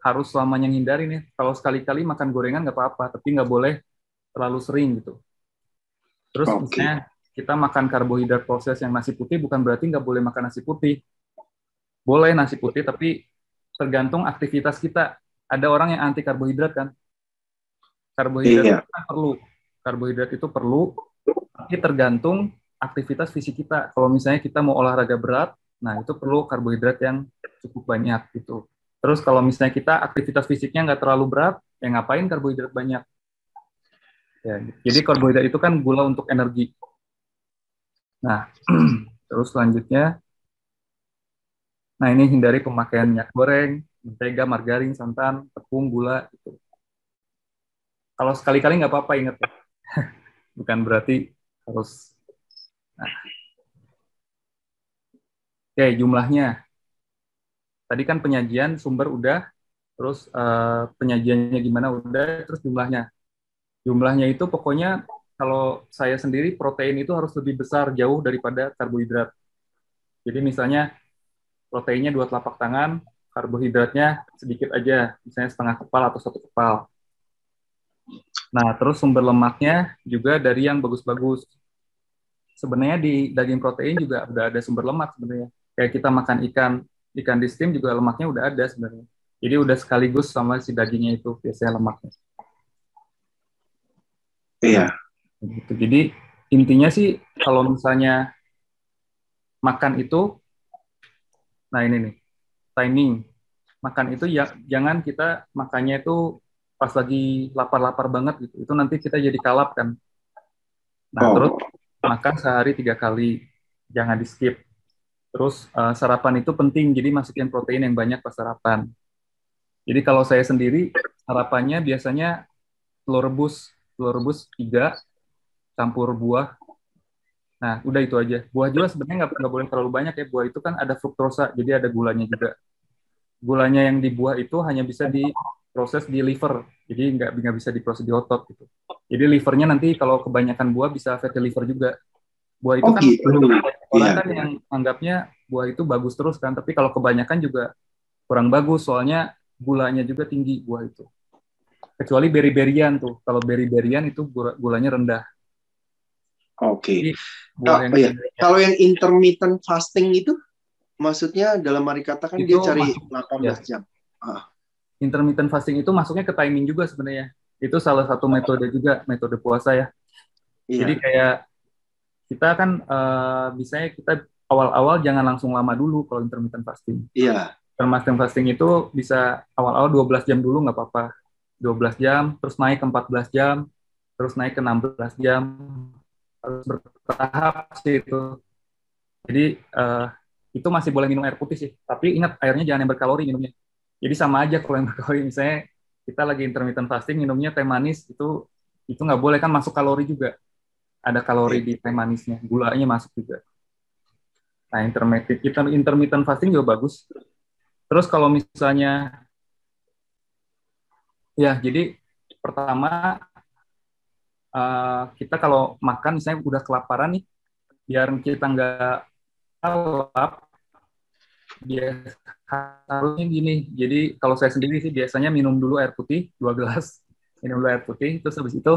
harus selamanya hindari nih. Kalau sekali-kali makan gorengan nggak apa-apa, tapi nggak boleh terlalu sering gitu. Terus misalnya kita makan karbohidrat proses yang nasi putih, bukan berarti nggak boleh makan nasi putih. Boleh nasi putih, tapi tergantung aktivitas kita. Ada orang yang anti karbohidrat kan. Karbohidrat itu perlu. Karbohidrat itu perlu, tapi tergantung aktivitas fisik kita. Kalau misalnya kita mau olahraga berat, nah itu perlu karbohidrat yang cukup banyak gitu. Terus kalau misalnya kita aktivitas fisiknya nggak terlalu berat, ya ngapain karbohidrat banyak? Ya, jadi karbohidrat itu kan gula untuk energi. Nah, terus selanjutnya, nah ini hindari pemakaian minyak goreng, mentega, margarin, santan, tepung, gula. Gitu. Kalau sekali-kali nggak apa-apa, ingat ya. Bukan berarti harus. Nah, oke, jumlahnya. Tadi kan penyajian sumber udah, terus penyajiannya gimana udah, terus jumlahnya. Jumlahnya itu pokoknya kalau saya sendiri protein itu harus lebih besar jauh daripada karbohidrat. Jadi misalnya proteinnya 2 telapak tangan, karbohidratnya sedikit aja, misalnya setengah kepal atau 1 kepal. Nah, terus sumber lemaknya juga dari yang bagus-bagus. Sebenarnya di daging protein juga udah ada sumber lemak sebenarnya. Kayak kita makan ikan di steam juga lemaknya udah ada sebenarnya. Jadi udah sekaligus sama si dagingnya itu biasanya lemaknya. Iya. Gitu. Jadi intinya sih kalau misalnya makan itu, nah ini nih, timing. Makan itu ya jangan kita makannya itu pas lagi lapar-lapar banget gitu. Itu nanti kita jadi kalap kan. Nah, terus Oh, makan sehari 3 kali. Jangan di skip. Terus sarapan itu penting, jadi masukin protein yang banyak pas sarapan. Jadi kalau saya sendiri, sarapannya biasanya telur rebus 3, campur buah. Nah, udah itu aja. Buah juga sebenarnya nggak boleh terlalu banyak ya. Buah itu kan ada fruktosa, jadi ada gulanya juga. Gulanya yang di buah itu hanya bisa diproses di liver, jadi nggak bisa diproses di otot gitu. Jadi livernya nanti kalau kebanyakan buah bisa fatty liver juga. Buah itu oh kan gitu. orang Iya. kan yang anggapnya buah itu bagus terus kan, tapi kalau kebanyakan juga kurang bagus, soalnya gulanya juga tinggi buah itu. Kecuali beri-berian tuh, kalau beri-berian itu gulanya rendah. Oke. Jadi buah yang Iya. Kalau yang intermittent fasting itu, maksudnya dalam arti kata kan itu dia cari masuk 18 ya. jam. Ah, Intermittent fasting itu masuknya ke timing juga sebenarnya. Itu salah satu metode juga, metode puasa ya. Jadi iya. kayak kita kan misalnya kita awal-awal jangan langsung lama dulu kalau intermittent fasting. Iya. Intermittent fasting itu bisa awal-awal 12 jam dulu nggak apa-apa. 12 jam, terus naik ke 14 jam, terus naik ke 16 jam. Harus bertahap sih itu. Jadi itu masih boleh minum air putih sih. Tapi ingat airnya jangan yang berkalori minumnya. Jadi sama aja kalau yang berkalori, misalnya kita lagi intermittent fasting minumnya teh manis itu nggak boleh kan masuk kalori juga. Ada kalori Iya. di teh manisnya, gulanya masuk juga. Nah, intermittent fasting juga bagus. Terus kalau misalnya, ya jadi pertama kita kalau makan misalnya udah kelaparan nih, biar kita nggak kalap, biasa harusnya gini. Jadi kalau saya sendiri sih biasanya minum dulu air putih 2 gelas, minum dulu air putih, terus habis itu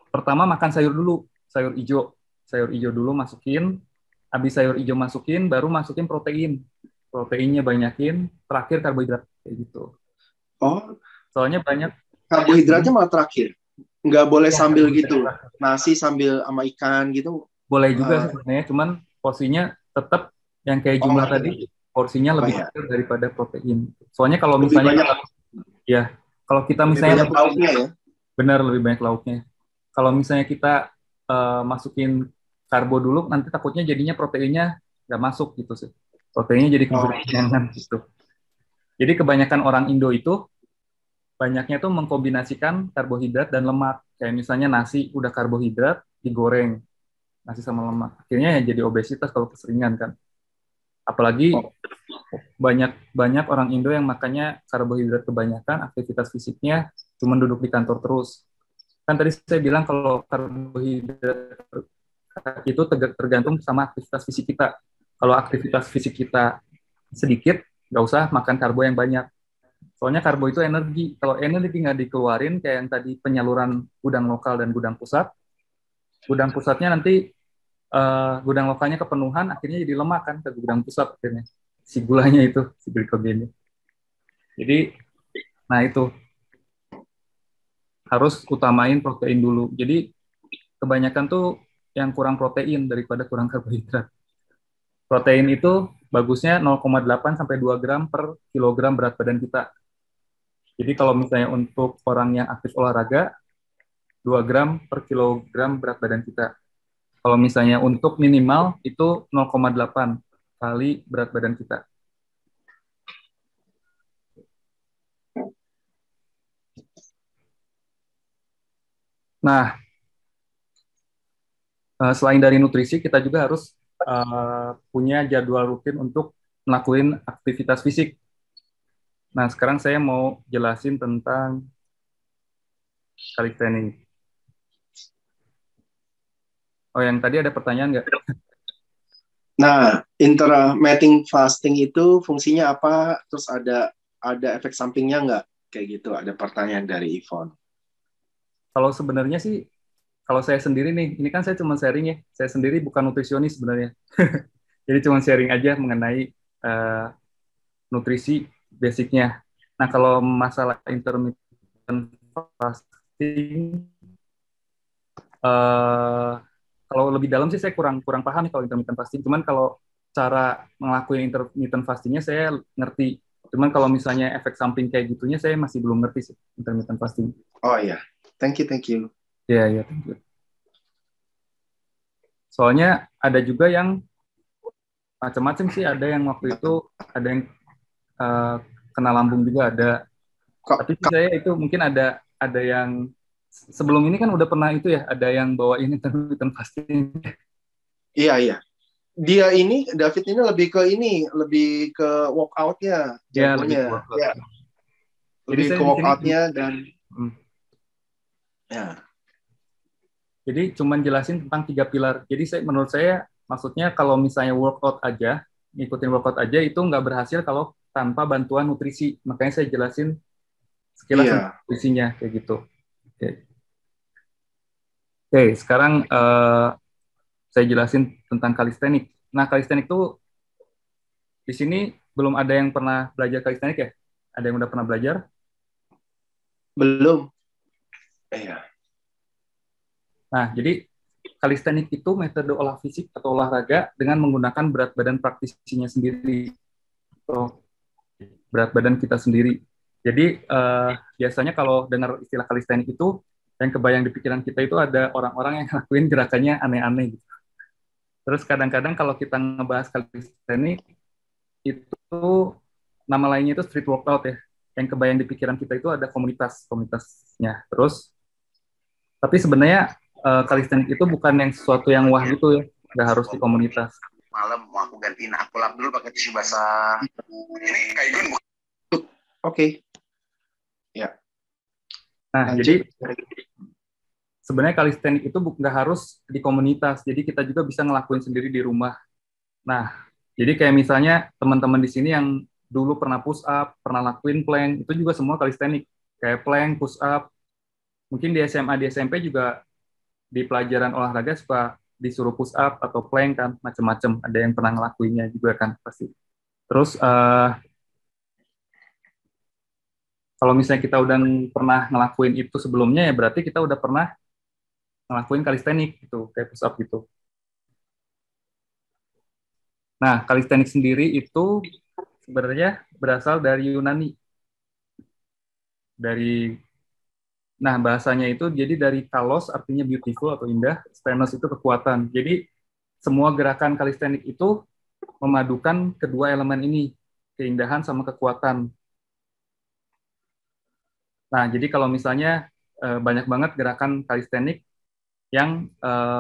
pertama makan sayur dulu, sayur hijau dulu masukin, habis sayur hijau masukin, baru masukin proteinnya banyakin, terakhir karbohidrat kayak gitu. Oh, Soalnya banyak karbohidratnya malah terakhir. Nggak boleh ya, sambil gitu. Nasi sambil sama ikan gitu. boleh juga sih sebenarnya, cuman porsinya tetap yang kayak jumlah Oh, tadi, porsinya oh lebih ya. kecil daripada protein. Soalnya kalau Lebih misalnya banyak, ya kalau kita lebih misalnya banyak lauknya ya. benar lebih banyak lauknya. Kalau misalnya kita masukin karbo dulu, nanti takutnya jadinya proteinnya nggak masuk gitu sih. Proteinnya jadi Oh, kebanyakan gitu. Jadi kebanyakan orang Indo itu banyaknya tuh mengkombinasikan karbohidrat dan lemak. Kayak misalnya nasi udah karbohidrat digoreng nasi sama lemak. Akhirnya ya jadi obesitas kalau keseringan kan. Apalagi oh. banyak banyak orang Indo yang makannya karbohidrat kebanyakan, aktivitas fisiknya cuma duduk di kantor terus. Kan tadi saya bilang kalau karbohidrat itu tergantung sama aktivitas fisik kita. Kalau aktivitas fisik kita sedikit, nggak usah makan karbo yang banyak. Soalnya karbo itu energi. Kalau energi nggak dikeluarin, kayak yang tadi penyaluran gudang lokal dan gudang pusatnya nanti gudang lokalnya kepenuhan, akhirnya jadi lemak kan ke gudang pusat akhirnya. Si gulanya itu, si glikogennya. Jadi, nah itu harus utamain protein dulu. Jadi kebanyakan tuh yang kurang protein daripada kurang karbohidrat. Protein itu bagusnya 0,8 sampai 2 gram per kilogram berat badan kita. Jadi kalau misalnya untuk orang yang aktif olahraga, 2 gram per kilogram berat badan kita. Kalau misalnya untuk minimal itu 0,8 kali berat badan kita. Nah, selain dari nutrisi, kita juga harus punya jadwal rutin untuk melakukan aktivitas fisik. Nah, sekarang saya mau jelasin tentang calisthenics. Oh, yang tadi ada pertanyaan nggak? Nah, intermittent fasting itu fungsinya apa? Terus ada efek sampingnya nggak? Kayak gitu, ada pertanyaan dari Yvonne. Kalau sebenarnya sih, kalau saya sendiri nih, ini kan saya cuma sharing ya. Saya sendiri bukan nutrisionis sebenarnya. Jadi cuma sharing aja mengenai nutrisi basicnya. Nah, kalau masalah intermittent fasting, kalau lebih dalam sih saya kurang paham nih kalau intermittent fasting. Cuman kalau cara ngelakuin intermittent fastingnya saya ngerti. Cuman kalau misalnya efek samping kayak gitunya saya masih belum ngerti sih intermittent fasting. Oh iya, thank you. Iya, iya, thank you. Soalnya ada juga yang macam-macam sih. Ada yang waktu itu ada yang kena lambung juga ada. Tapi saya itu mungkin ada yang sebelum ini kan udah pernah itu ya, ada yang bawain intermittent fasting. Iya. David ini lebih ke workout-nya, Ya, lebih ke jagonya. workout. Ya. Jadi Lebih saya ke di sini workout-nya dan ya. jadi cuman jelasin tentang 3 pilar. Jadi menurut saya maksudnya kalau misalnya ngikutin workout aja itu nggak berhasil kalau tanpa bantuan nutrisi. Makanya saya jelasin sekilas Iya. nutrisinya kayak gitu. Oke, sekarang saya jelasin tentang calisthenics. Nah, calisthenics itu di sini belum ada yang pernah belajar calisthenics ya? Ada yang udah pernah belajar? Belum. Iya. Nah, jadi calisthenics itu metode olah fisik atau olahraga dengan menggunakan berat badan praktisinya sendiri. Atau berat badan kita sendiri. Jadi biasanya kalau dengar istilah calisthenics itu yang kebayang di pikiran kita itu ada orang-orang yang ngelakuin gerakannya aneh-aneh gitu. Terus kadang-kadang kalau kita ngebahas calisthenics itu nama lainnya itu street workout ya. Yang kebayang di pikiran kita itu ada komunitasnya. Terus tapi sebenarnya calisthenics itu bukan yang sesuatu yang wah gitu ya. Nggak harus di komunitas. Malam mau aku gantiin aku lap dulu pakai tisu basah. Ini kayak gue. Oke. Ya. Nah, jadi sebenarnya calisthenics itu nggak harus di komunitas, jadi kita juga bisa ngelakuin sendiri di rumah. Nah, jadi kayak misalnya teman-teman di sini yang dulu pernah push up, pernah lakuin plank, itu juga semua calisthenics. Kayak plank, push up. Mungkin di SMA, di SMP juga di pelajaran olahraga suka disuruh push up atau plank kan, macam-macam. Ada yang pernah ngelakuinnya juga kan pasti. Terus kalau misalnya kita udah pernah ngelakuin itu sebelumnya ya berarti kita udah pernah ngelakuin calisthenics gitu, kayak push up gitu. Nah, calisthenics sendiri itu sebenarnya berasal dari Yunani. Nah, bahasanya itu jadi dari kalos artinya beautiful atau indah, stenos itu kekuatan. Jadi semua gerakan calisthenics itu memadukan kedua elemen ini, keindahan sama kekuatan. Nah, jadi kalau misalnya banyak banget gerakan calisthenics yang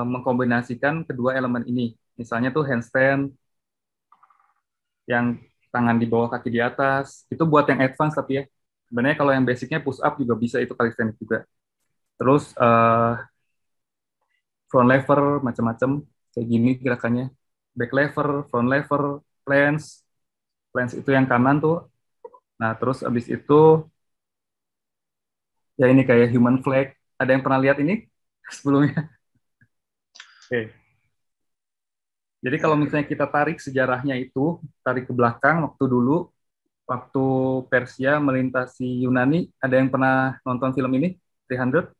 mengkombinasikan kedua elemen ini. Misalnya tuh handstand, yang tangan di bawah kaki di atas, itu buat yang advance tapi ya. Sebenarnya kalau yang basicnya push up juga bisa, itu calisthenics juga. Terus front lever macam-macam kayak gini gerakannya. Back lever, front lever, planche itu yang kanan tuh. Nah, terus abis itu ya ini kayak human flag. Ada yang pernah lihat ini sebelumnya? Oke. Jadi kalau misalnya kita tarik sejarahnya itu, tarik ke belakang waktu Persia melintasi Yunani, ada yang pernah nonton film ini, 300?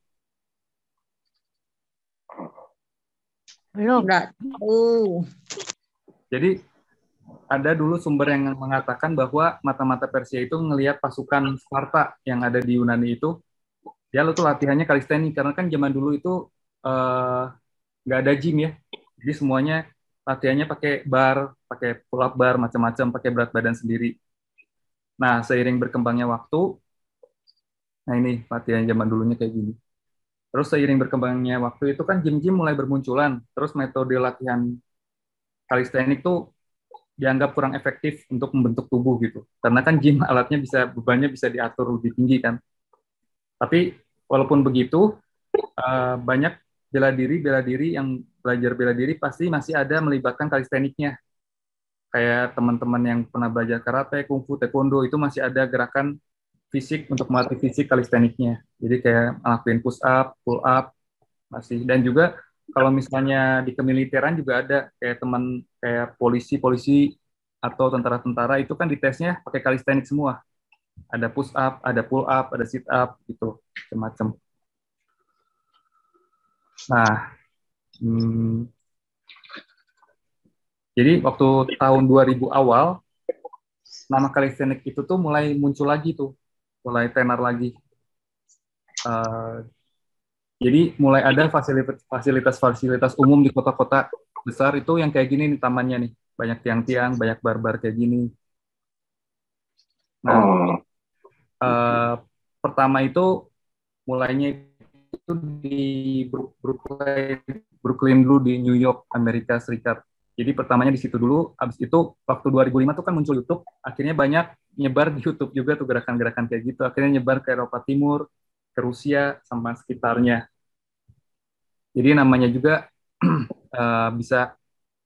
Belum. Nggak tahu. Jadi ada dulu sumber yang mengatakan bahwa mata-mata Persia itu ngelihat pasukan Sparta yang ada di Yunani itu, dia tuh latihannya kalistenik karena kan zaman dulu itu nggak ada gym ya, jadi semuanya latihannya pakai bar, pakai pull up bar, macam-macam, pakai berat badan sendiri. Nah, seiring berkembangnya waktu, nah ini latihan zaman dulunya kayak gini. Terus seiring berkembangnya waktu itu kan gym-gym mulai bermunculan, terus metode latihan kalistenik tuh dianggap kurang efektif untuk membentuk tubuh gitu. Karena kan gym alatnya bebannya bisa diatur lebih tinggi kan. Tapi walaupun begitu, banyak bela diri yang belajar bela diri pasti masih ada melibatkan kalisteniknya. Kayak teman-teman yang pernah belajar karate, kungfu, taekwondo itu masih ada gerakan fisik untuk melatih fisik kalisteniknya. Jadi kayak ngelakuin push up, pull up masih. Dan juga kalau misalnya di kemiliteran juga ada kayak polisi atau tentara-tentara itu kan ditesnya pakai kalistenik semua. Ada push up, ada pull up, ada sit up gitu, macam-macam. Nah, jadi waktu tahun 2000 awal, nama calisthenics itu tuh mulai muncul lagi tuh, mulai tenar lagi. Jadi mulai ada fasilitas umum di kota-kota besar itu yang kayak gini nih tamannya nih, banyak tiang-tiang, banyak bar-bar kayak gini. Nah, pertama itu mulainya itu di Brooklyn dulu di New York, Amerika Serikat. Jadi pertamanya di situ dulu, habis itu waktu 2005 tuh kan muncul YouTube, akhirnya banyak nyebar di YouTube juga tuh gerakan-gerakan kayak gitu, akhirnya nyebar ke Eropa Timur, ke Rusia, sama sekitarnya. Jadi namanya juga bisa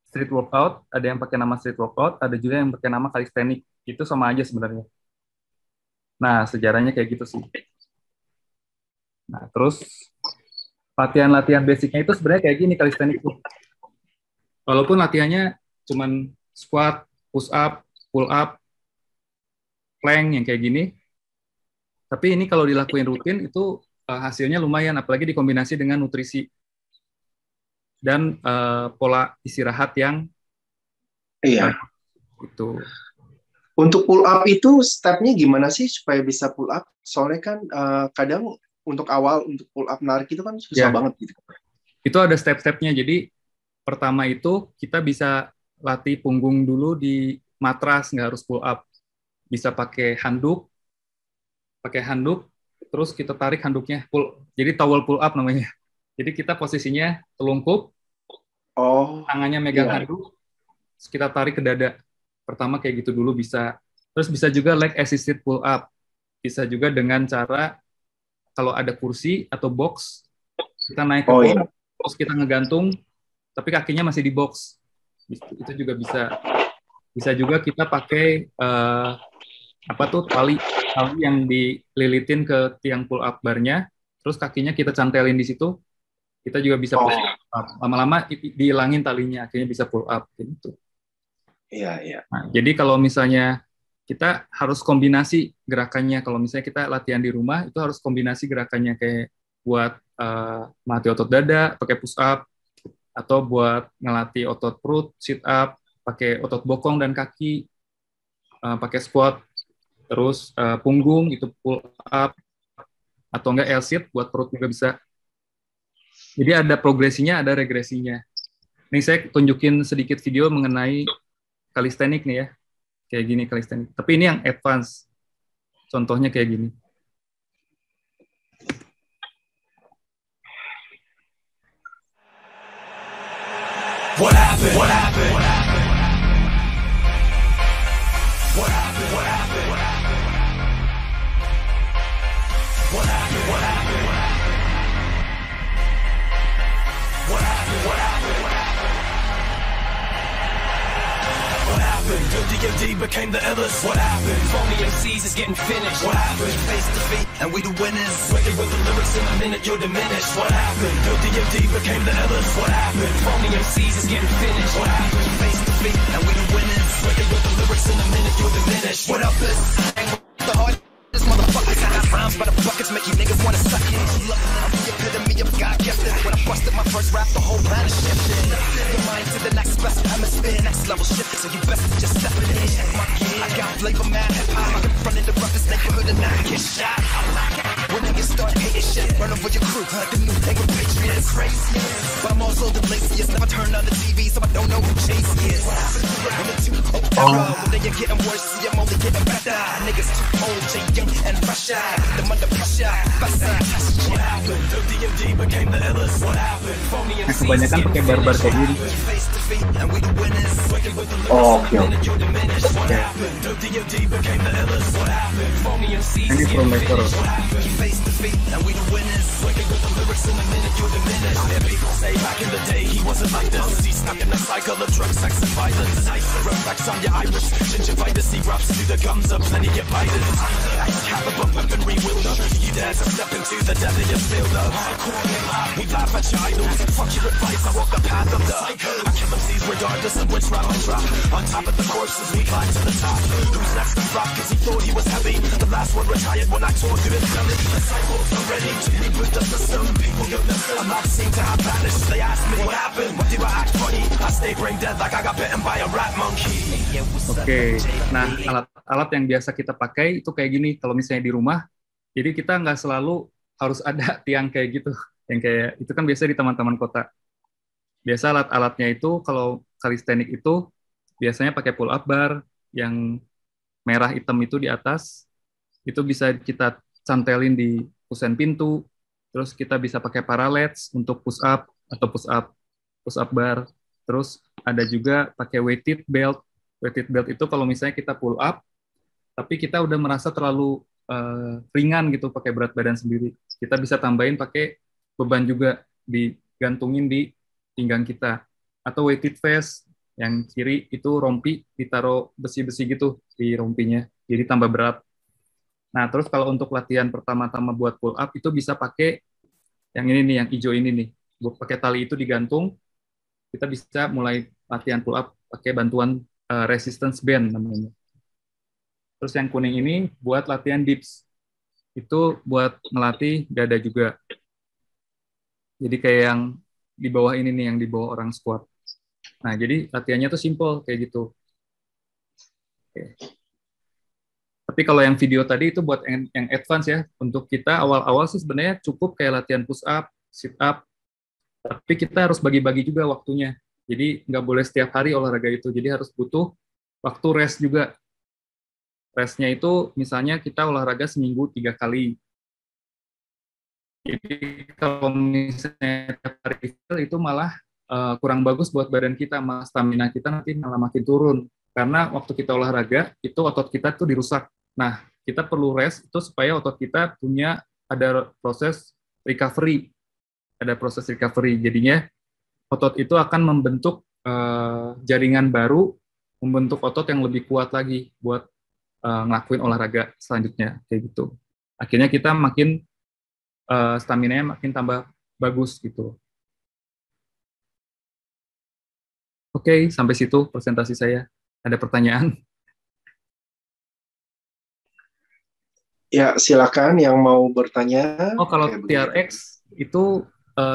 street workout, ada yang pakai nama street workout, ada juga yang pakai nama calisthenics, itu sama aja sebenarnya. Nah, sejarahnya kayak gitu sih. Nah, terus latihan-latihan basicnya itu sebenarnya kayak gini calisthenics tuh. Walaupun latihannya cuman squat, push up, pull up, plank yang kayak gini, tapi ini kalau dilakuin rutin itu hasilnya lumayan, apalagi dikombinasi dengan nutrisi dan pola istirahat yang itu. Untuk pull up itu stepnya gimana sih supaya bisa pull up? Soalnya kan kadang untuk awal untuk pull up narik itu kan susah banget gitu. Itu ada step-stepnya. Jadi pertama itu kita bisa latih punggung dulu di matras, nggak harus pull up. Bisa pakai handuk, terus kita tarik handuknya jadi towel pull up namanya. Jadi kita posisinya telungkup, tangannya megang handuk, terus kita tarik ke dada. Pertama kayak gitu dulu bisa. Terus bisa juga leg assisted pull up. Bisa juga dengan cara kalau ada kursi atau box, kita naik ke box, terus kita ngegantung, tapi kakinya masih di box. Itu juga bisa. Bisa juga kita pakai tali yang dililitin ke tiang pull up barnya, terus kakinya kita cantelin di situ, kita juga bisa pull up. Lama-lama dihilangin talinya, akhirnya bisa pull up gitu. Iya. Nah, jadi kalau misalnya kita harus kombinasi gerakannya. Kalau misalnya kita latihan di rumah, itu harus kombinasi gerakannya kayak buat melatih otot dada, pakai push up, atau buat ngelatih otot perut, sit up, pakai otot bokong dan kaki, pakai squat, terus punggung itu pull up, atau enggak L-sit buat perut juga bisa. Jadi ada progresinya, ada regresinya. Ini saya tunjukin sedikit video mengenai calisthenics nih ya. Kayak gini calisthenics. Tapi ini yang advance. Contohnya kayak gini. What happened? What happened? What happened? What happened? What happened? What happened? What happened? What happened? What happened? What happened? Your DMD became the illest. What happened? Phony MCs is getting finished. What happened? Face defeat and we the winners. Wicked with the lyrics in a minute, you're diminished. What happened? Your DMD became the illest. What happened? Phony MCs is getting finished. What happened? Face defeat and we the winners. Wicked with the lyrics in a minute, you're diminished. What up is the hardest motherfuckers I got rhymes Bounce by the buckets, make you niggas wanna suck it. Look, I'm the epitome of God gifted. When I busted my first rap, the whole planet shifted. Your mind to the next best hemisphere, next level shifted, so you best to just step it in. Check my gear. I got flavor, mad hip hop. I'm in front of the roughest neighborhood and I get shot. When niggas start hating shit, run over your crew like the new thing with Patriots. Crazy, but I'm also the laziest. Never turn on the TV, so I don't know who Chase is. When the two when they are getting worse, see I'm only getting better. Niggas too old, Jay Young and Russia. The under pressure, what happened? The DMD became the illest. What happened? Phony Nah, kebanyakan pakai barbar kayak gini. face to feet, and we the winners. Working with the Oke. you're diminished. What happened? The DMD became the illest. What happened? Phony MCs Ini from Leicester. face to feet, and we the winners. Working with the lyrics in a minute, you're diminished. And people say back in the day he wasn't like this. He's stuck in a cycle of drugs, sex, and violence. Nicer effects on your iris. Gingivitis, he rubs through the gums of plenty of biters. Excalibur weaponry wielder. You dare to step into the deadliest fielder. We laugh at your idols. Fuck your advice, I walk the path of the I kill MCs regardless of which route I drop. On top of the corpses, we climb to the top. Who's next to rock? Cause he thought he was heavy. The last one retired when I tore through his belly. Disciples are ready to reboot the system. People know that I'm not seen to have vanished. They ask me what happened. What do I act funny? I stay brain dead like I got bitten by a rat monkey. Oke, nah alat-alat yang biasa kita pakai itu kayak gini. Kalau misalnya di rumah, jadi kita nggak selalu harus ada tiang kayak gitu. Yang kayak itu kan biasa di taman-taman kota. Biasa alat-alatnya itu kalau calisthenics itu biasanya pakai pull up bar yang merah hitam itu di atas. Itu bisa kita cantelin di kusen pintu. Terus kita bisa pakai parallels untuk push up atau push up bar. Terus ada juga pakai weighted belt. Weighted belt itu kalau misalnya kita pull up, tapi kita udah merasa terlalu ringan gitu pakai berat badan sendiri. Kita bisa tambahin pakai beban juga digantungin di pinggang kita. Atau weighted vest yang kiri itu rompi ditaruh besi-besi gitu di rompinya. Jadi tambah berat. Nah, terus kalau untuk latihan pertama-tama buat pull up itu bisa pakai yang ini nih, yang hijau ini nih. Buat pakai tali itu digantung, kita bisa mulai latihan pull up pakai bantuan resistance band namanya. Terus yang kuning ini buat latihan dips. Itu buat melatih dada juga. Jadi kayak yang di bawah ini nih, yang di bawah orang squat. Nah, jadi latihannya tuh simple kayak gitu. Oke. Tapi kalau yang video tadi itu buat yang advance ya. Untuk kita awal-awal sih sebenarnya cukup kayak latihan push up, sit up. Tapi kita harus bagi-bagi juga waktunya. Jadi nggak boleh setiap hari olahraga itu. Jadi harus butuh waktu rest juga. Restnya itu misalnya kita olahraga seminggu 3 kali. Jadi kalau misalnya tiap hari itu malah kurang bagus buat badan kita, malah stamina kita nanti malah makin turun. Karena waktu kita olahraga, itu otot kita tuh dirusak. Nah, kita perlu rest itu supaya otot kita ada proses recovery. Ada proses recovery. Jadinya otot itu akan membentuk jaringan baru, membentuk otot yang lebih kuat lagi buat ngelakuin olahraga selanjutnya. Kayak gitu. Akhirnya kita makin stamina-nya makin tambah bagus gitu. Oke, sampai situ presentasi saya. Ada pertanyaan? Ya, silakan yang mau bertanya. Oh, kalau Oke, TRX itu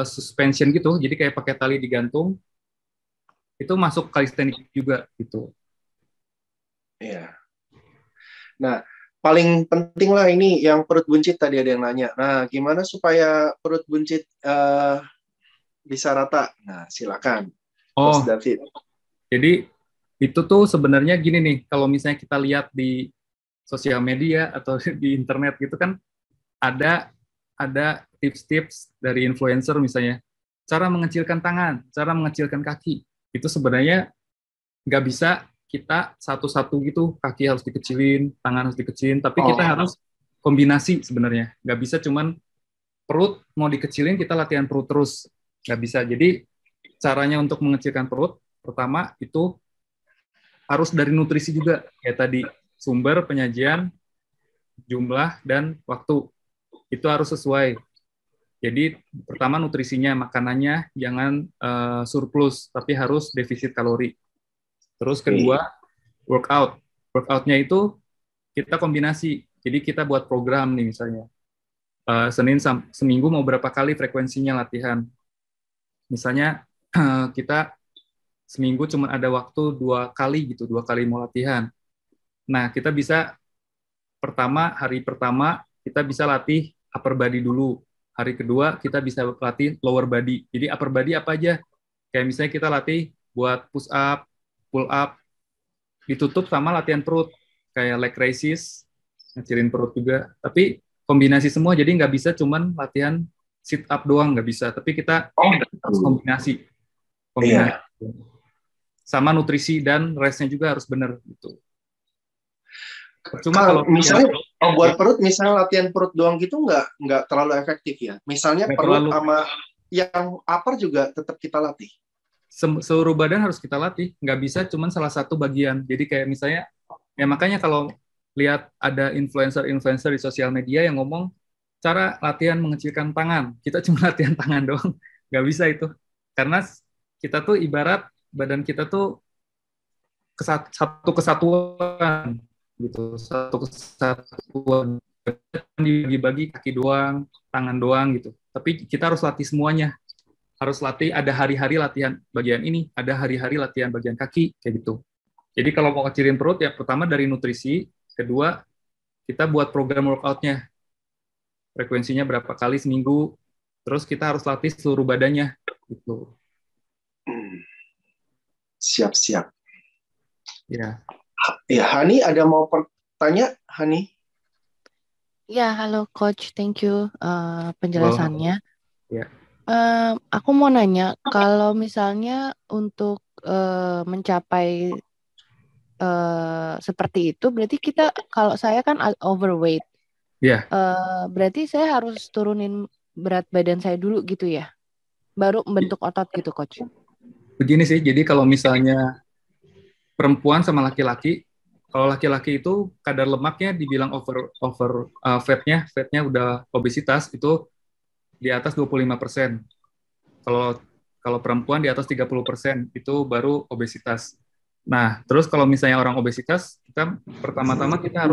suspension gitu, jadi kayak pakai tali digantung, itu masuk calisthenics juga gitu. Iya. Nah, paling penting lah ini yang perut buncit tadi ada yang nanya. Nah, gimana supaya perut buncit bisa rata? Nah, silakan. Oh, Mas David. jadi itu tuh sebenarnya gini nih, kalau misalnya kita lihat di sosial media atau di internet gitu kan, ada tips-tips dari influencer misalnya, cara mengecilkan tangan, cara mengecilkan kaki. Itu sebenarnya nggak bisa kita satu-satu gitu, kaki harus dikecilin, tangan harus dikecilin, tapi kita harus kombinasi sebenarnya. Nggak bisa cuman perut mau dikecilin, kita latihan perut terus. Nggak bisa. Jadi caranya untuk mengecilkan perut, pertama itu harus dari nutrisi juga, kayak tadi, sumber, penyajian, jumlah, dan waktu. Itu harus sesuai. Jadi pertama nutrisinya, makanannya jangan surplus, tapi harus defisit kalori. Terus kedua, workout. Workoutnya itu kita kombinasi. Jadi kita buat program nih misalnya. seminggu mau berapa kali frekuensinya latihan. Misalnya kita seminggu cuma ada waktu 2 kali gitu, 2 kali mau latihan. Nah, kita bisa hari pertama kita bisa latih upper body dulu. Hari kedua kita bisa latih lower body. Jadi upper body apa aja? Kayak misalnya kita latih buat push up, pull up, ditutup sama latihan perut. Kayak leg raises, ngecilin perut juga. Tapi kombinasi semua, jadi nggak bisa cuman latihan sit up doang, nggak bisa. Tapi kita harus kombinasi. Iya. Sama nutrisi dan restnya juga harus benar gitu. Cuma kalau misalnya buat perut, misalnya latihan perut doang gitu nggak terlalu efektif ya. Misalnya perut sama yang upper juga tetap kita latih. Seluruh badan harus kita latih, nggak bisa cuma salah satu bagian. Jadi kayak misalnya, ya makanya kalau lihat ada influencer di sosial media yang ngomong cara latihan mengecilkan tangan, kita cuma latihan tangan doang, nggak bisa itu. Karena kita tuh ibarat badan kita tuh satu kesatuan gitu, satu kesatuan, dibagi-bagi kaki doang, tangan doang gitu. Tapi kita harus latih semuanya, harus latih, ada hari-hari latihan bagian ini, ada hari-hari latihan bagian kaki kayak gitu. Jadi kalau mau kecilin perut ya pertama dari nutrisi, kedua kita buat program workout-nya, frekuensinya berapa kali seminggu, terus kita harus latih seluruh badannya gitu. Siap-siap. Ya. Ya, Hani ada mau bertanya, Hani? Ya, halo Coach, thank you penjelasannya. Ya. Aku mau nanya, kalau misalnya untuk mencapai seperti itu, berarti kita, kalau saya kan overweight, berarti saya harus turunin berat badan saya dulu gitu ya, baru membentuk otot gitu, Coach. Begini sih, jadi kalau misalnya perempuan sama laki-laki, kalau laki-laki itu kadar lemaknya dibilang over fatnya udah obesitas, itu di atas 25%. Kalau perempuan di atas 30%, itu baru obesitas. Nah, terus kalau misalnya orang obesitas, kita pertama-tama kita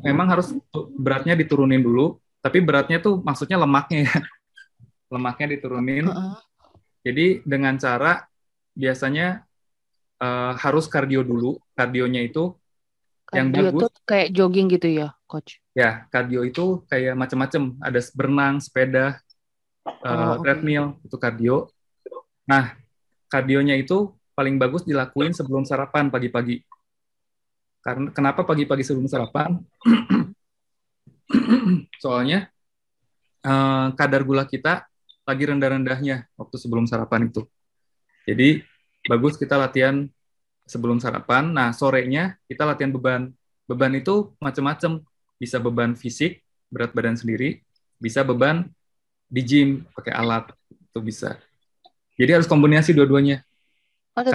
memang harus beratnya diturunin dulu, tapi beratnya tuh maksudnya lemaknya ya. Lemaknya diturunin. Jadi dengan cara biasanya harus kardio dulu. Kardionya itu yang bagus. Tuh kayak jogging gitu ya, Coach? Ya, kardio itu kayak macam-macam. Ada berenang, sepeda, treadmill, itu kardio. Nah, kardionya itu paling bagus dilakuin sebelum sarapan pagi-pagi. Karena kenapa pagi-pagi sebelum sarapan? Soalnya kadar gula kita lagi rendah-rendahnya waktu sebelum sarapan itu. Jadi bagus kita latihan sebelum sarapan. Nah, sorenya kita latihan beban. Beban itu macam-macam. Bisa beban fisik, berat badan sendiri, bisa beban di gym pakai alat, itu bisa. Jadi harus kombinasi dua-duanya. Oh,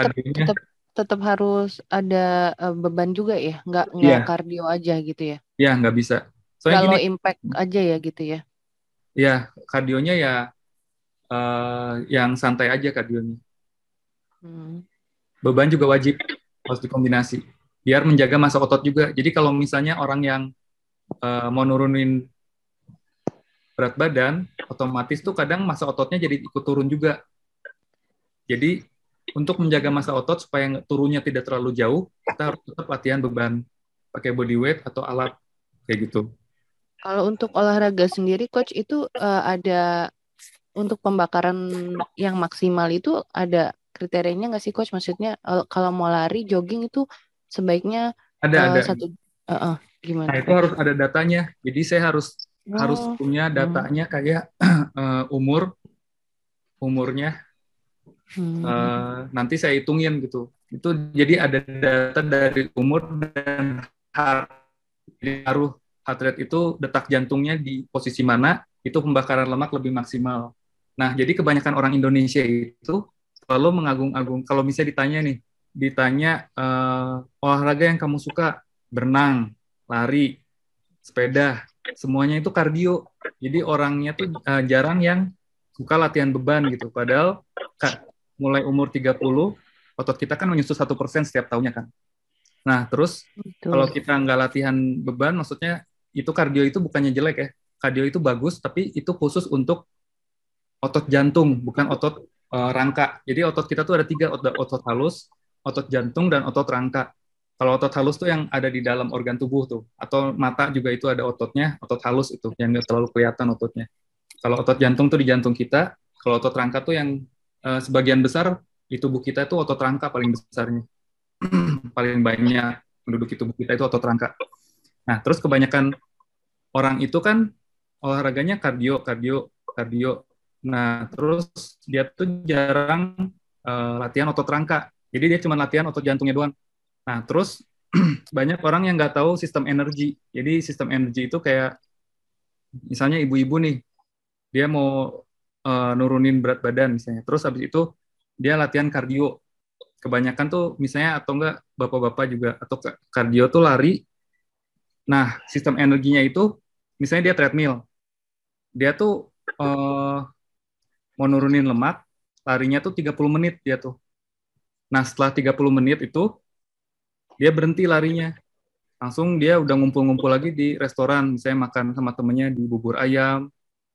tetap harus ada beban juga ya, nggak kardio aja gitu ya? Ya, nggak bisa. Kalau impact aja ya gitu ya? Ya, kardionya ya yang santai aja kardionya. Beban juga wajib harus dikombinasi, biar menjaga massa otot juga. Jadi kalau misalnya orang yang mau nurunin berat badan, otomatis tuh kadang massa ototnya jadi ikut turun juga. Jadi untuk menjaga massa otot supaya turunnya tidak terlalu jauh, kita harus tetap latihan beban pakai body weight atau alat kayak gitu. Kalau untuk olahraga sendiri, Coach, itu ada untuk pembakaran yang maksimal itu ada kriterianya nggak sih, Coach? Maksudnya kalau mau lari, jogging itu sebaiknya ada. Gimana? Nah, itu harus ada datanya. Jadi saya harus punya datanya kayak umurnya. Nanti saya hitungin gitu. Itu jadi ada data dari umur dan heart rate itu, detak jantungnya di posisi mana, itu pembakaran lemak lebih maksimal. Nah, jadi kebanyakan orang Indonesia itu selalu mengagung-agung. Kalau misalnya ditanya olahraga yang kamu suka, berenang, lari, sepeda, semuanya itu kardio. Jadi orangnya tuh jarang yang suka latihan beban gitu. Padahal mulai umur 30, otot kita kan menyusut 1% setiap tahunnya kan. Nah, terus kalau kita nggak latihan beban, maksudnya itu kardio itu bukannya jelek ya. kardio itu bagus, tapi itu khusus untuk otot jantung, bukan otot rangka. Jadi otot kita tuh ada 3, otot halus, otot jantung, dan otot rangka. Kalau otot halus tuh yang ada di dalam organ tubuh tuh, atau mata juga itu ada ototnya, otot halus itu, yang nggak terlalu kelihatan ototnya. Kalau otot jantung tuh di jantung kita, kalau otot rangka tuh yang sebagian besar di tubuh kita itu otot rangka paling besarnya. Paling banyak menduduki tubuh kita itu otot rangka. Nah, terus kebanyakan orang itu kan olahraganya kardio. Nah, terus dia tuh jarang latihan otot rangka. Jadi dia cuma latihan otot jantungnya doang. Nah, terus banyak orang yang nggak tahu sistem energi. Jadi sistem energi itu kayak, misalnya ibu-ibu nih, dia mau nurunin berat badan misalnya. Terus habis itu dia latihan kardio. Kebanyakan tuh misalnya, atau enggak bapak-bapak juga, atau kardio tuh lari. Nah, sistem energinya itu, misalnya dia treadmill. Dia tuh mau nurunin lemak, larinya tuh 30 menit dia tuh. Nah, setelah 30 menit itu, dia berhenti larinya. Langsung dia udah ngumpul-ngumpul lagi di restoran, misalnya makan sama temennya di bubur ayam,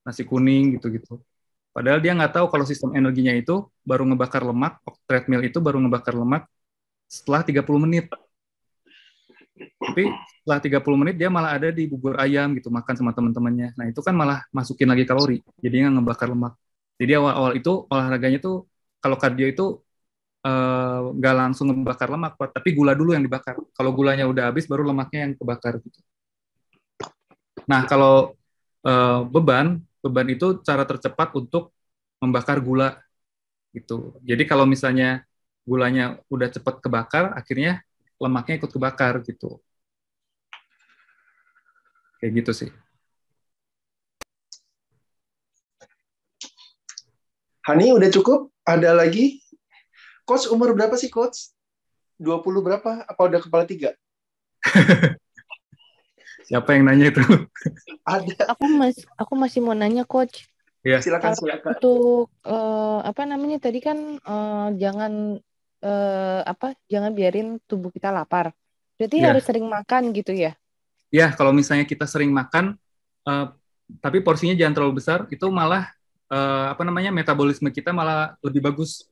nasi kuning, gitu-gitu. Padahal dia nggak tahu kalau sistem energinya itu baru ngebakar lemak, treadmill itu baru ngebakar lemak setelah 30 menit. Tapi setelah 30 menit dia malah ada di bubur ayam gitu, makan sama teman-temannya. Nah, itu kan malah masukin lagi kalori, jadinya ngebakar lemak. Jadi awal-awal itu olahraganya tuh, kalau kardio itu nggak langsung ngebakar lemak, tapi gula dulu yang dibakar. Kalau gulanya udah habis, baru lemaknya yang kebakar gitu. Nah, kalau beban itu cara tercepat untuk membakar gula gitu. Jadi kalau misalnya gulanya udah cepat kebakar, akhirnya lemaknya ikut kebakar gitu. Kayak gitu sih. Hani, udah cukup? Ada lagi? Coach, umur berapa sih, Coach? 20 berapa? Apa udah kepala 3? Siapa yang nanya itu? Ada. Aku masih mau nanya, Coach. Ya. Silakan. Untuk apa namanya tadi kan jangan jangan biarin tubuh kita lapar. Berarti Ya. harus sering makan gitu ya? Ya, kalau misalnya kita sering makan, tapi porsinya jangan terlalu besar, itu malah metabolisme kita malah lebih bagus.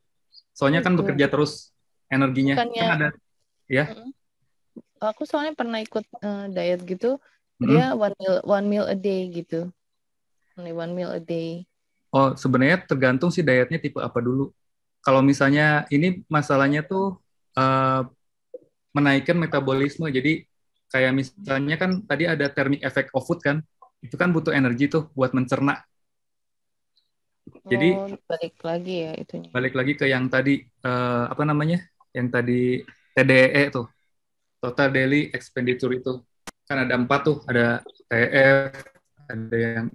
Soalnya kan bekerja terus energinya. Bukannya, kan ada, ya. Aku soalnya pernah ikut diet gitu, dia one meal a day gitu. Only 1 meal a day. Oh, sebenarnya tergantung sih dietnya tipe apa dulu. Kalau misalnya ini masalahnya tuh menaikkan metabolisme. Jadi kayak misalnya kan tadi ada thermic effect of food kan, itu kan butuh energi tuh buat mencerna. Jadi balik lagi ya itunya. Balik lagi ke yang tadi yang tadi TDE tuh, total daily expenditure itu kan ada 4 tuh, ada TF, ada yang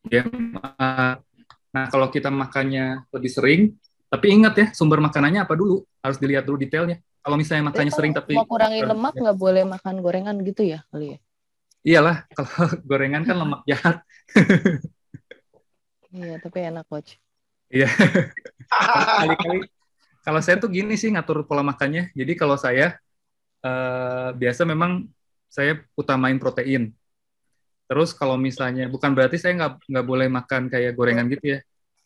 GMA. Nah, kalau kita makannya lebih sering, tapi ingat ya, sumber makanannya apa dulu, harus dilihat dulu detailnya. Kalau misalnya makannya sering tapi mau kurangin lemak nggak boleh makan gorengan gitu ya kali ya? Iyalah, kalau gorengan kan lemak jahat. Iya, tapi enak, Coach. Iya. Kali-kali kalau saya tuh gini sih ngatur pola makannya. Jadi kalau saya biasa memang saya utamain protein. Terus kalau misalnya, bukan berarti saya nggak boleh makan kayak gorengan gitu ya.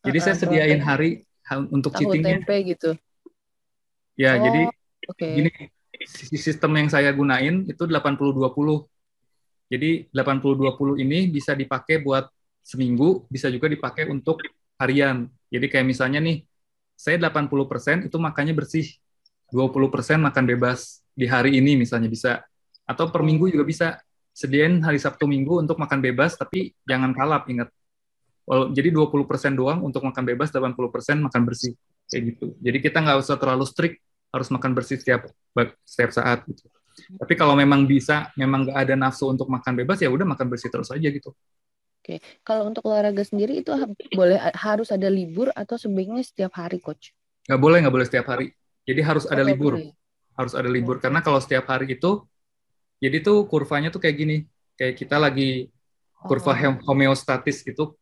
Jadi saya sediain hari untuk cheatingnya. Tahu tempe gitu. Ya, jadi okay. Gini, sistem yang saya gunain itu 80-20. Jadi 80-20 ini bisa dipakai buat seminggu, bisa juga dipakai untuk harian. Jadi kayak misalnya nih, saya 80% itu makannya bersih, 20% makan bebas di hari ini misalnya bisa. Atau per minggu juga bisa. Sediain hari Sabtu Minggu untuk makan bebas, tapi jangan kalap, ingat. Jadi 20% doang untuk makan bebas, 80% makan bersih. Kayak gitu. Jadi kita nggak usah terlalu strict, harus makan bersih setiap saat. Gitu. Tapi kalau memang memang nggak ada nafsu untuk makan bebas, ya udah makan bersih terus aja gitu. Oke, kalau untuk olahraga sendiri itu harus ada libur atau sebaiknya setiap hari, Coach? Nggak boleh setiap hari. Jadi harus ada libur. Harus ada libur. Karena kalau setiap hari itu, jadi tuh kurvanya tuh kayak gini. Kayak kita lagi kurva homeostatis itu,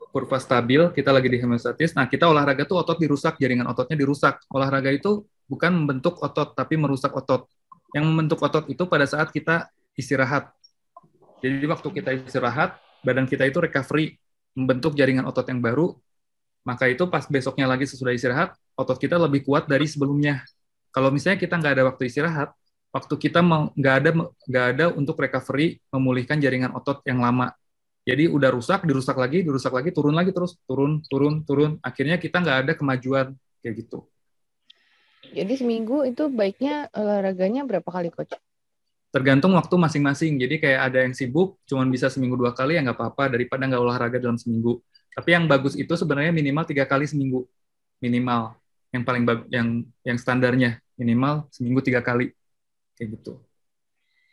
kurva stabil, kita lagi di homeostatis. Nah, kita olahraga tuh otot dirusak, jaringan ototnya dirusak. Olahraga itu bukan membentuk otot, tapi merusak otot. Yang membentuk otot itu pada saat kita istirahat. Jadi waktu kita istirahat, badan kita itu recovery, membentuk jaringan otot yang baru, maka itu pas besoknya lagi sesudah istirahat, otot kita lebih kuat dari sebelumnya. Kalau misalnya kita nggak ada waktu istirahat, waktu kita nggak ada untuk recovery, memulihkan jaringan otot yang lama. Jadi udah dirusak lagi, turun lagi terus, turun. Akhirnya kita nggak ada kemajuan kayak gitu. Jadi seminggu itu baiknya olahraganya berapa kali, Coach? Tergantung waktu masing-masing. Jadi kayak ada yang sibuk, cuman bisa seminggu 2 kali, ya nggak apa-apa, daripada nggak olahraga dalam seminggu. Tapi yang bagus itu sebenarnya minimal 3 kali seminggu. Minimal. Yang paling yang standarnya. Minimal seminggu 3 kali. Kayak gitu.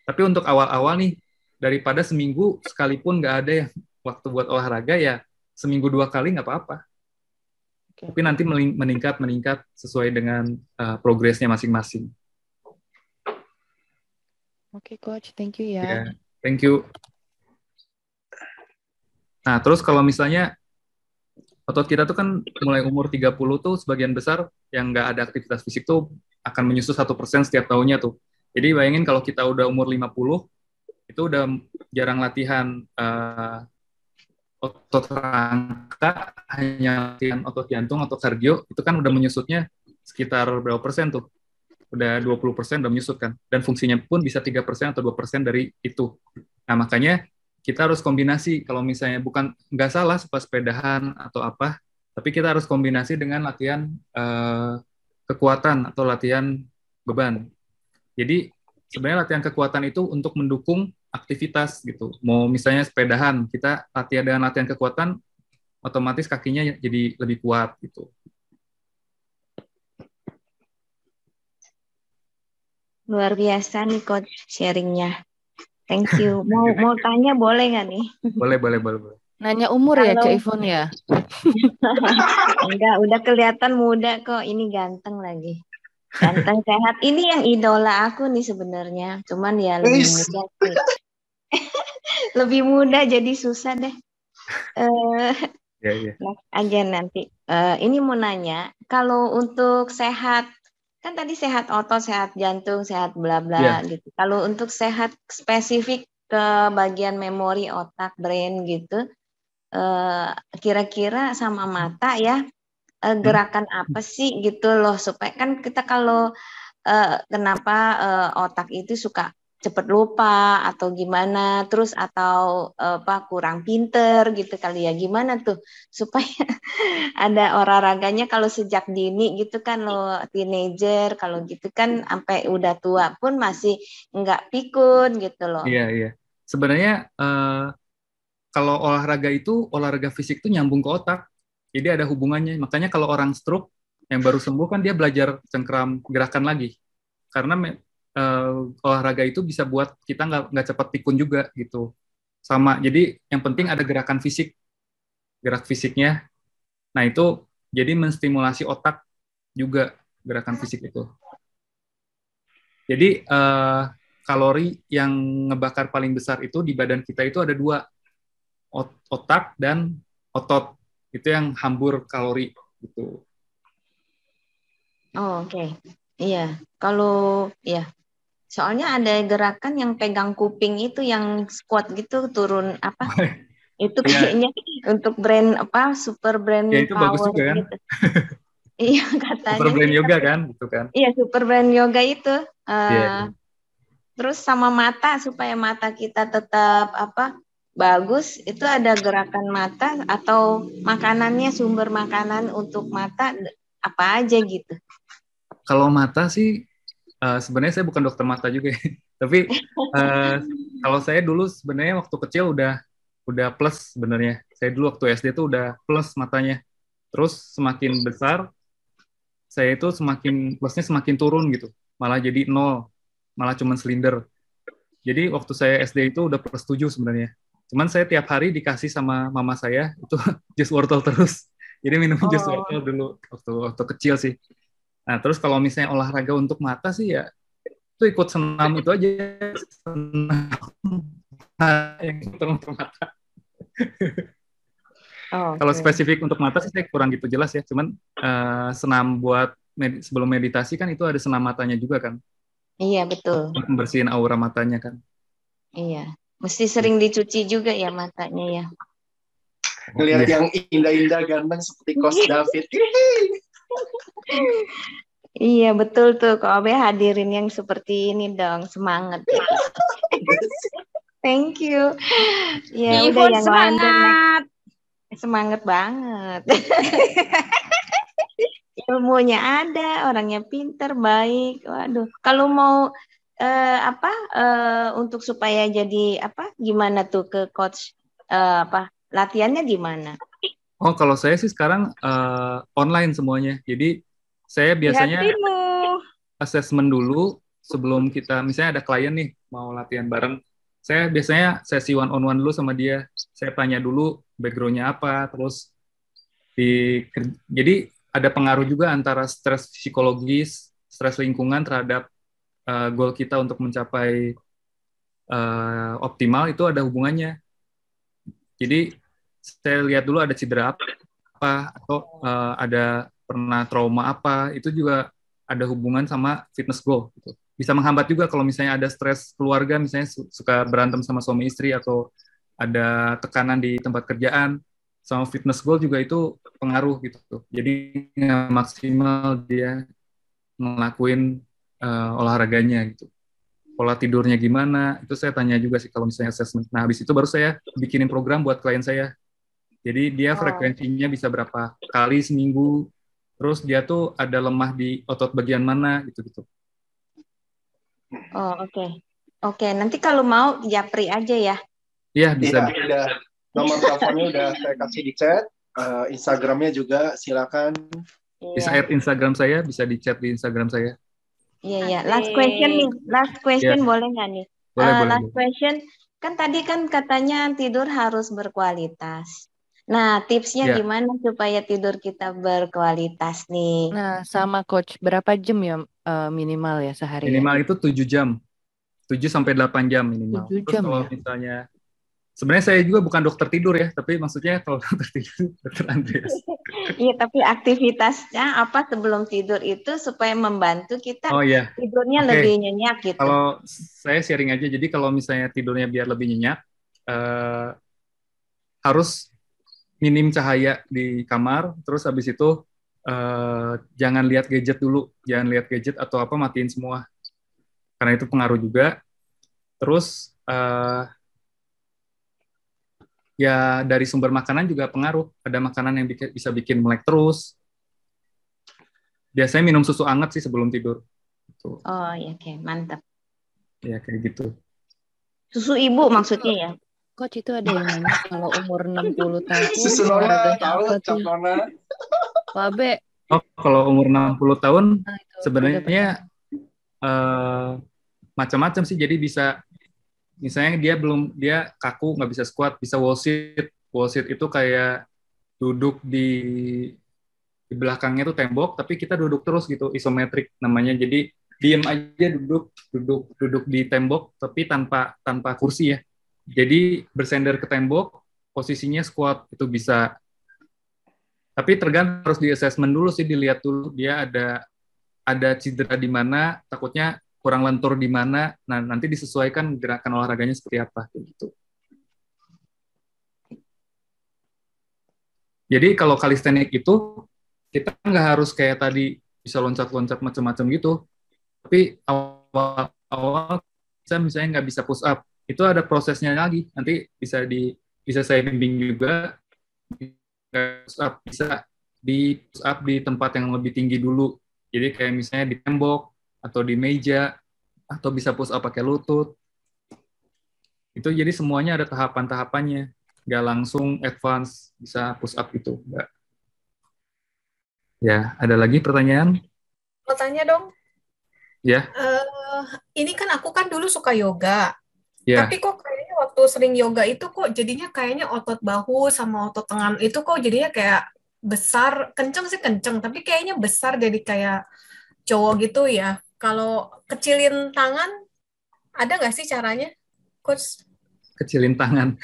Tapi untuk awal-awal nih, daripada seminggu sekalipun nggak ada yang waktu buat olahraga, ya seminggu 2 kali nggak apa-apa. Oke. Tapi nanti meningkat sesuai dengan progresnya masing-masing. Oke, Coach. Thank you ya. Yeah, thank you. Nah, terus kalau misalnya otot kita tuh kan mulai umur 30 tuh sebagian besar yang nggak ada aktivitas fisik tuh akan menyusut 1% setiap tahunnya tuh. Jadi bayangin kalau kita udah umur 50, itu udah jarang latihan otot rangka, hanya latihan otot jantung, otot kardio, itu kan udah menyusutnya sekitar berapa persen tuh? Udah 20% udah menyusut kan. Dan fungsinya pun bisa 3% atau 2% dari itu. Nah, makanya kita harus kombinasi. Kalau misalnya nggak salah sepedahan atau apa, tapi kita harus kombinasi dengan latihan kekuatan atau latihan beban. Jadi sebenarnya latihan kekuatan itu untuk mendukung aktivitas gitu. Mau misalnya sepedahan, kita latihan dengan latihan kekuatan, otomatis kakinya jadi lebih kuat gitu. Luar biasa nih Coach sharingnya. Thank you. Mau tanya boleh nggak nih? Boleh. Nanya umur ya, Cak Ivon ya? Enggak, udah kelihatan muda kok. Ini ganteng lagi. Ganteng sehat. Ini yang idola aku nih sebenarnya. Cuman ya lebih muda sih. Lebih muda jadi susah deh. Next aja nanti. Ini mau nanya, kalau untuk sehat, kan tadi sehat otot, sehat jantung, sehat bla bla gitu. Kalau untuk sehat spesifik ke bagian memori otak, brain gitu, kira-kira sama mata ya, gerakan apa sih gitu loh, supaya kan kita kalau kenapa otak itu suka cepet lupa atau gimana, terus atau kurang pinter gitu kali ya, gimana tuh supaya ada olahraganya kalau sejak dini gitu kan, lo teenager kalau gitu kan sampai udah tua pun masih nggak pikun gitu loh. Iya. Sebenarnya kalau olahraga fisik itu nyambung ke otak. Jadi ada hubungannya. Makanya kalau orang stroke yang baru sembuh kan dia belajar cengkeram gerakan lagi. Karena olahraga itu bisa buat kita nggak cepat pikun juga gitu. Sama. Jadi yang penting ada gerakan fisik. Gerak fisiknya. Nah itu jadi menstimulasi otak juga gerakan fisik itu. Jadi kalori yang ngebakar paling besar itu di badan kita itu ada 2. Otak dan otot. Itu yang hambur kalori gitu. Oh, oke. Iya, kalau ya soalnya ada gerakan yang pegang kuping itu yang squat gitu turun apa? Itu kayaknya untuk brain super brain itu power bagus juga kan? gitu. Iya katanya. Super brain yoga kan, gitu kan? Iya, super brain yoga itu. Terus sama mata supaya mata kita tetap bagus, itu ada gerakan mata atau makanannya, sumber makanan untuk mata apa aja gitu. Kalau mata sih sebenarnya saya bukan dokter mata juga ya. Tapi kalau saya dulu sebenarnya waktu kecil udah plus sebenarnya. Saya dulu waktu SD tuh udah plus matanya. Terus semakin besar saya itu plusnya semakin turun gitu. Malah jadi 0, malah cuman silinder. Jadi waktu saya SD itu udah plus 7 sebenarnya. Cuman saya tiap hari dikasih sama mama saya itu jus wortel terus. Jadi minum jus wortel dulu waktu kecil sih. Nah, terus kalau misalnya olahraga untuk mata sih ya itu ikut senam itu aja. Yang untuk mata. Kalau spesifik untuk mata sih saya kurang gitu jelas ya. Cuman senam buat sebelum meditasi kan itu ada senam matanya juga kan. Iya, betul. Membersihin aura matanya kan. Iya. Mesti sering dicuci juga ya matanya ya. Ngelihat yang indah-indah ganteng seperti Coach David. Iya betul tuh, Kak Obe hadirin yang seperti ini dong, semangat ya. Thank you. Ya udah Yvonne yang lain deh, next. semangat. Semangat banget. Ilmunya ada, orangnya pinter, baik. Waduh, kalau mau untuk supaya jadi gimana tuh ke coach latihannya gimana? Oh, kalau saya sih sekarang online semuanya. Jadi saya biasanya Hatimu. assessment dulu sebelum kita, misalnya ada klien nih mau latihan bareng. Saya biasanya sesi one on one dulu sama dia. Saya tanya dulu background-nya apa, terus jadi ada pengaruh juga antara stres psikologis, stres lingkungan terhadap goal kita untuk mencapai optimal, itu ada hubungannya. Jadi saya lihat dulu ada cedera apa atau ada pernah trauma apa, itu juga ada hubungan sama fitness goal. Gitu. Bisa menghambat juga kalau misalnya ada stres keluarga, misalnya suka berantem sama suami istri atau ada tekanan di tempat kerjaan, sama fitness goal juga itu pengaruh gitu. Jadi nggak maksimal dia ngelakuin olahraganya gitu. Pola tidurnya gimana, itu saya tanya juga sih kalau misalnya assessment. Nah, habis itu baru saya bikinin program buat klien saya. Jadi dia frekuensinya bisa berapa kali seminggu, terus dia tuh ada lemah di otot bagian mana gitu-gitu. Oh, oke. Nanti kalau mau japri aja ya. Iya, bisa. Udah. Nomor teleponnya udah saya kasih di chat, Instagramnya juga silakan. Bisa add Instagram saya, bisa di chat di Instagram saya. Iya. Last question boleh nggak nih? Boleh. Question, kan tadi kan katanya tidur harus berkualitas. Nah, tipsnya gimana supaya tidur kita berkualitas nih? Nah, sama coach, berapa jam ya minimal ya sehari? Minimal itu 7 jam. 7-8 jam minimal. 7 Terus jam kalau misalnya, sebenarnya saya juga bukan dokter tidur ya, tapi maksudnya kalau dokter tidur, dokter Andreas. Iya, tapi aktivitasnya apa sebelum tidur itu supaya membantu kita tidurnya lebih nyenyak gitu. Kalau saya sharing aja, jadi kalau misalnya tidurnya biar lebih nyenyak, harus minim cahaya di kamar, terus habis itu jangan lihat gadget dulu, jangan lihat gadget atau apa, matiin semua, karena itu pengaruh juga. Terus ya dari sumber makanan juga pengaruh. Ada makanan yang bisa bikin melek terus. Biasanya minum susu hangat sih sebelum tidur. Gitu. Oh iya, oke, mantap. Ya kayak gitu. Susu ibu maksudnya ya? Coach, itu ada yang nanya kalau umur 60 tahun. Susu Nona, tahu Cap Nona. Babe. Oh, kalau umur 60 tahun sebenarnya macam-macam sih. Jadi bisa, misalnya dia kaku, nggak bisa squat, bisa wall sit. Wall sit itu kayak duduk di belakangnya tuh tembok, tapi kita duduk terus gitu, isometrik namanya. Jadi diem aja duduk di tembok, tapi tanpa kursi ya. Jadi bersender ke tembok, posisinya squat itu bisa. Tapi tergantung, harus di assessment dulu sih, dilihat dulu dia ada cedera di mana, takutnya kurang lentur di mana. Nah, nanti disesuaikan gerakan olahraganya seperti apa gitu. Jadi kalau calisthenics itu kita nggak harus kayak tadi bisa loncat-loncat macam-macam gitu. Tapi awal bisa misalnya nggak bisa push up, itu ada prosesnya lagi. Nanti bisa saya bimbing juga. Push up bisa di push up di tempat yang lebih tinggi dulu. Jadi kayak misalnya di tembok atau di meja, atau bisa push up pakai lutut. Itu jadi semuanya ada tahapan-tahapannya. Nggak langsung advance bisa push up itu. Nggak. Ya, ada lagi pertanyaan? Mau tanya dong. Ya. Ini kan aku kan dulu suka yoga. Ya. Tapi kok kayaknya waktu sering yoga itu kok jadinya kayaknya otot bahu sama otot tangan itu kok jadinya kayak besar, kenceng sih kenceng, tapi kayaknya besar jadi kayak cowok gitu ya. Kalau kecilin tangan, ada nggak sih caranya, Coach? Kecilin tangan.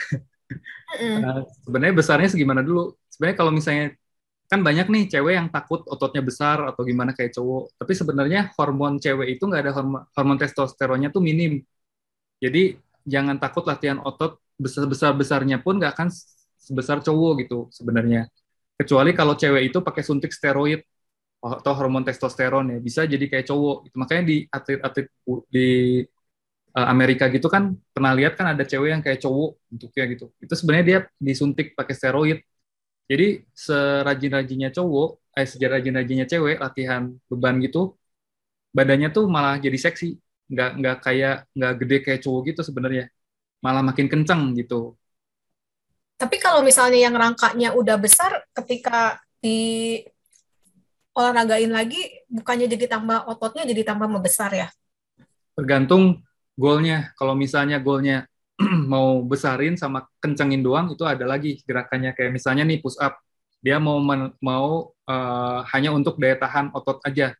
Sebenarnya besarnya segimana dulu? Sebenarnya kalau misalnya, kan banyak nih cewek yang takut ototnya besar atau gimana kayak cowok. Tapi sebenarnya hormon cewek itu nggak ada hormon testosteronnya tuh minim. Jadi jangan takut latihan otot, besar-besarnya pun nggak akan sebesar cowok gitu sebenarnya. Kecuali kalau cewek itu pakai suntik steroid atau hormon testosteron ya, bisa jadi kayak cowok. Makanya di atlet-atlet di Amerika gitu kan pernah lihat kan ada cewek yang kayak cowok bentuknya gitu. Itu sebenarnya dia disuntik pakai steroid. Jadi serajin-rajinnya cowok, serajin-rajinnya cewek latihan beban gitu, badannya tuh malah jadi seksi. Nggak gede kayak cowok gitu sebenarnya. Malah makin kencang gitu. Tapi kalau misalnya yang rangkanya udah besar, ketika di olahragain lagi, bukannya jadi tambah ototnya jadi tambah membesar ya? Tergantung goalnya. Kalau misalnya goalnya mau besarin sama kencengin doang, itu ada lagi gerakannya. Kayak misalnya nih push up, dia mau hanya untuk daya tahan otot aja.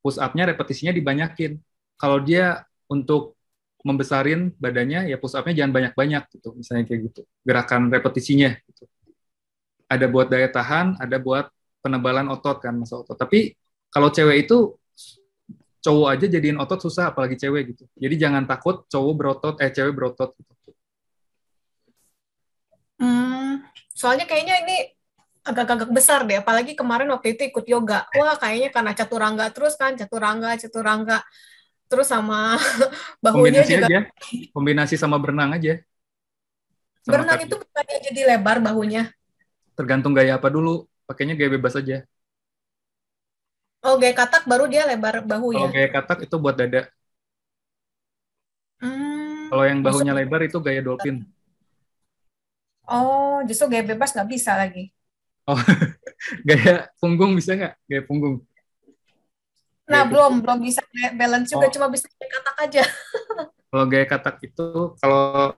Push up-nya repetisinya dibanyakin. Kalau dia untuk membesarin badannya, ya push up-nya jangan banyak-banyak gitu, misalnya kayak gitu. Gerakan repetisinya gitu. Ada buat daya tahan, ada buat penebalan otot kan, masa otot. Tapi kalau cewek itu cowok aja jadiin otot susah, apalagi cewek gitu. Jadi jangan takut cowok berotot, cewek berotot gitu. Soalnya kayaknya ini agak-agak besar deh, apalagi kemarin waktu itu ikut yoga. Wah, kayaknya karena caturangga terus kan, caturangga. Terus sama bahunya Kombinasi juga. aja, kombinasi sama berenang aja. Sama Berenang kaki. itu bukannya jadi lebar bahunya? Tergantung gaya apa dulu, pakainya gaya bebas aja. Oh, gaya katak baru dia lebar bahu Kalau ya? gaya katak itu buat dada. Kalau yang bahunya lebar itu gaya dolphin. Oh, justru gaya bebas nggak bisa lagi. Oh, gaya punggung bisa nggak? Gaya punggung. Nah, belum bisa balance juga, cuma bisa gaya katak aja. Kalau gaya katak itu, kalau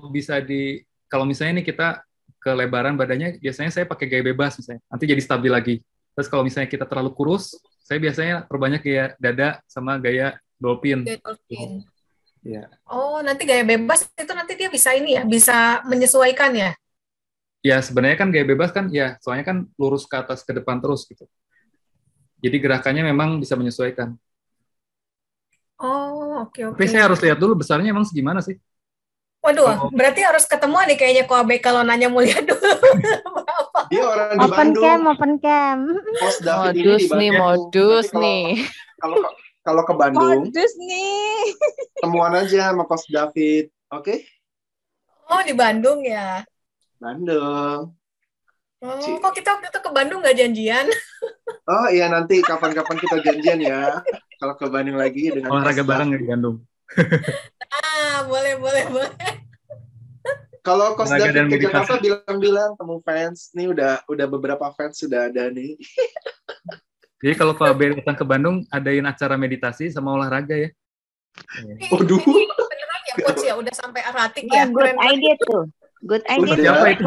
bisa kalau misalnya nih kita kelebaran badannya, biasanya saya pakai gaya bebas misalnya, nanti jadi stabil lagi. Terus kalau misalnya kita terlalu kurus, saya biasanya perbanyak gaya dada sama gaya dolphin. Gaya dolphin. Ya. Oh, nanti gaya bebas itu nanti dia bisa ini ya, bisa menyesuaikan ya? Ya, sebenarnya kan gaya bebas kan, ya soalnya kan lurus ke atas ke depan terus gitu. Jadi gerakannya memang bisa menyesuaikan. Oh, oke. Tapi saya harus lihat dulu besarnya emang segimana sih. Waduh, berarti harus ketemu nih kayaknya Koabe kalau nanya mau lihat dulu. Dia orang di Bandung. Open cam. Pos David ini di Bandung. Modus nih. Kalau ke Bandung, Modus nih. temuan aja sama Coach David, oke? Oh, di Bandung ya? Bandung. Oh, kok kita waktu itu ke Bandung nggak janjian? Oh iya, nanti kapan-kapan kita janjian ya. Kalau ke Bandung lagi dengan olahraga bareng di Bandung. Boleh. Kalau Coach David ke meditasi. Jakarta bilang temu fans. Nih udah beberapa fans sudah ada nih. Jadi kalau Pak B datang ke Bandung, adain acara meditasi sama olahraga ya. Waduh. Beneran ya, Coach ya? Udah sampai aratik ya? Good idea tuh. Good idea tuh. Siapa itu?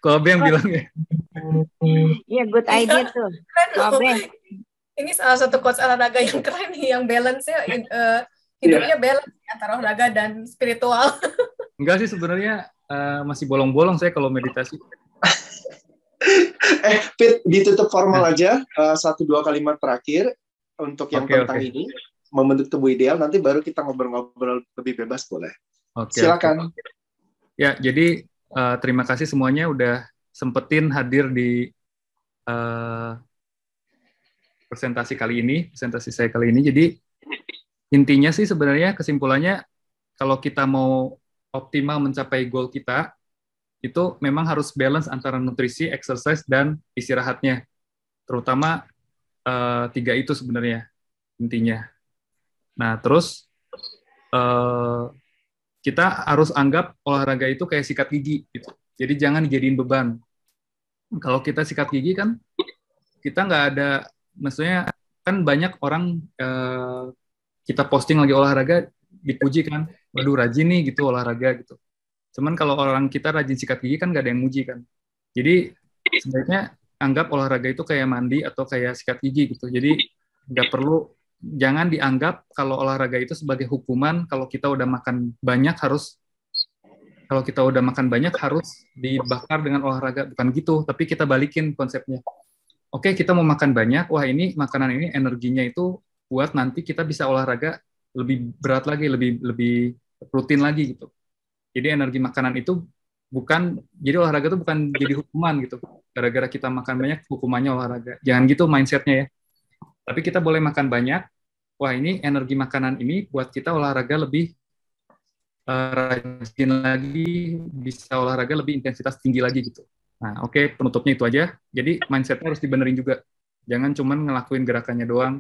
Kobe yang bilang ya. Iya, good idea tuh. Kobe. Ini salah satu coach olahraga yang keren nih, yang balance ya, hidupnya balance antara olahraga dan spiritual. Enggak sih sebenarnya masih bolong-bolong saya kalau meditasi. Fit, ditutup formal aja. 1-2 kalimat terakhir untuk yang tentang ini membentuk tubuh ideal. Nanti baru kita ngobrol-ngobrol lebih bebas, boleh. Silakan. Ya, jadi terima kasih semuanya udah sempetin hadir di presentasi saya kali ini. Jadi intinya sih sebenarnya kesimpulannya kalau kita mau optimal mencapai goal kita, itu memang harus balance antara nutrisi, exercise, dan istirahatnya. Terutama 3 itu sebenarnya intinya. Nah, terus kita harus anggap olahraga itu kayak sikat gigi gitu. Jadi jangan dijadiin beban. Kalau kita sikat gigi kan kita nggak ada, maksudnya kan banyak orang kita posting lagi olahraga dipuji kan, waduh rajin nih gitu olahraga gitu. Cuman kalau orang kita rajin sikat gigi kan nggak ada yang muji kan. Jadi sebaiknya anggap olahraga itu kayak mandi atau kayak sikat gigi gitu. Jadi nggak perlu, jangan dianggap kalau olahraga itu sebagai hukuman. Kalau kita udah makan banyak harus dibakar dengan olahraga, bukan gitu. Tapi kita balikin konsepnya. Oke, kita mau makan banyak, wah ini makanan ini energinya itu buat nanti kita bisa olahraga lebih berat lagi, lebih rutin lagi gitu. Jadi energi makanan itu jadi olahraga itu bukan jadi hukuman gitu. Gara-gara kita makan banyak, hukumannya olahraga. Jangan gitu mindsetnya ya. Tapi kita boleh makan banyak. Wah, ini energi makanan ini buat kita olahraga lebih rajin lagi, bisa olahraga lebih intensitas tinggi lagi gitu. Nah, oke, penutupnya itu aja. Jadi mindsetnya harus dibenerin juga. Jangan cuman ngelakuin gerakannya doang.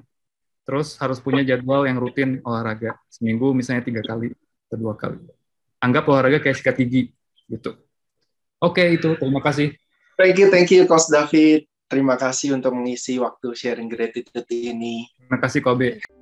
Terus harus punya jadwal yang rutin olahraga. Seminggu misalnya 3 kali atau 2 kali. Anggap olahraga kayak sikat gigi gitu. Oke, itu. Terima kasih. Thank you, Coach David. Terima kasih untuk mengisi waktu sharing gratitude ini. Terima kasih, Kobe.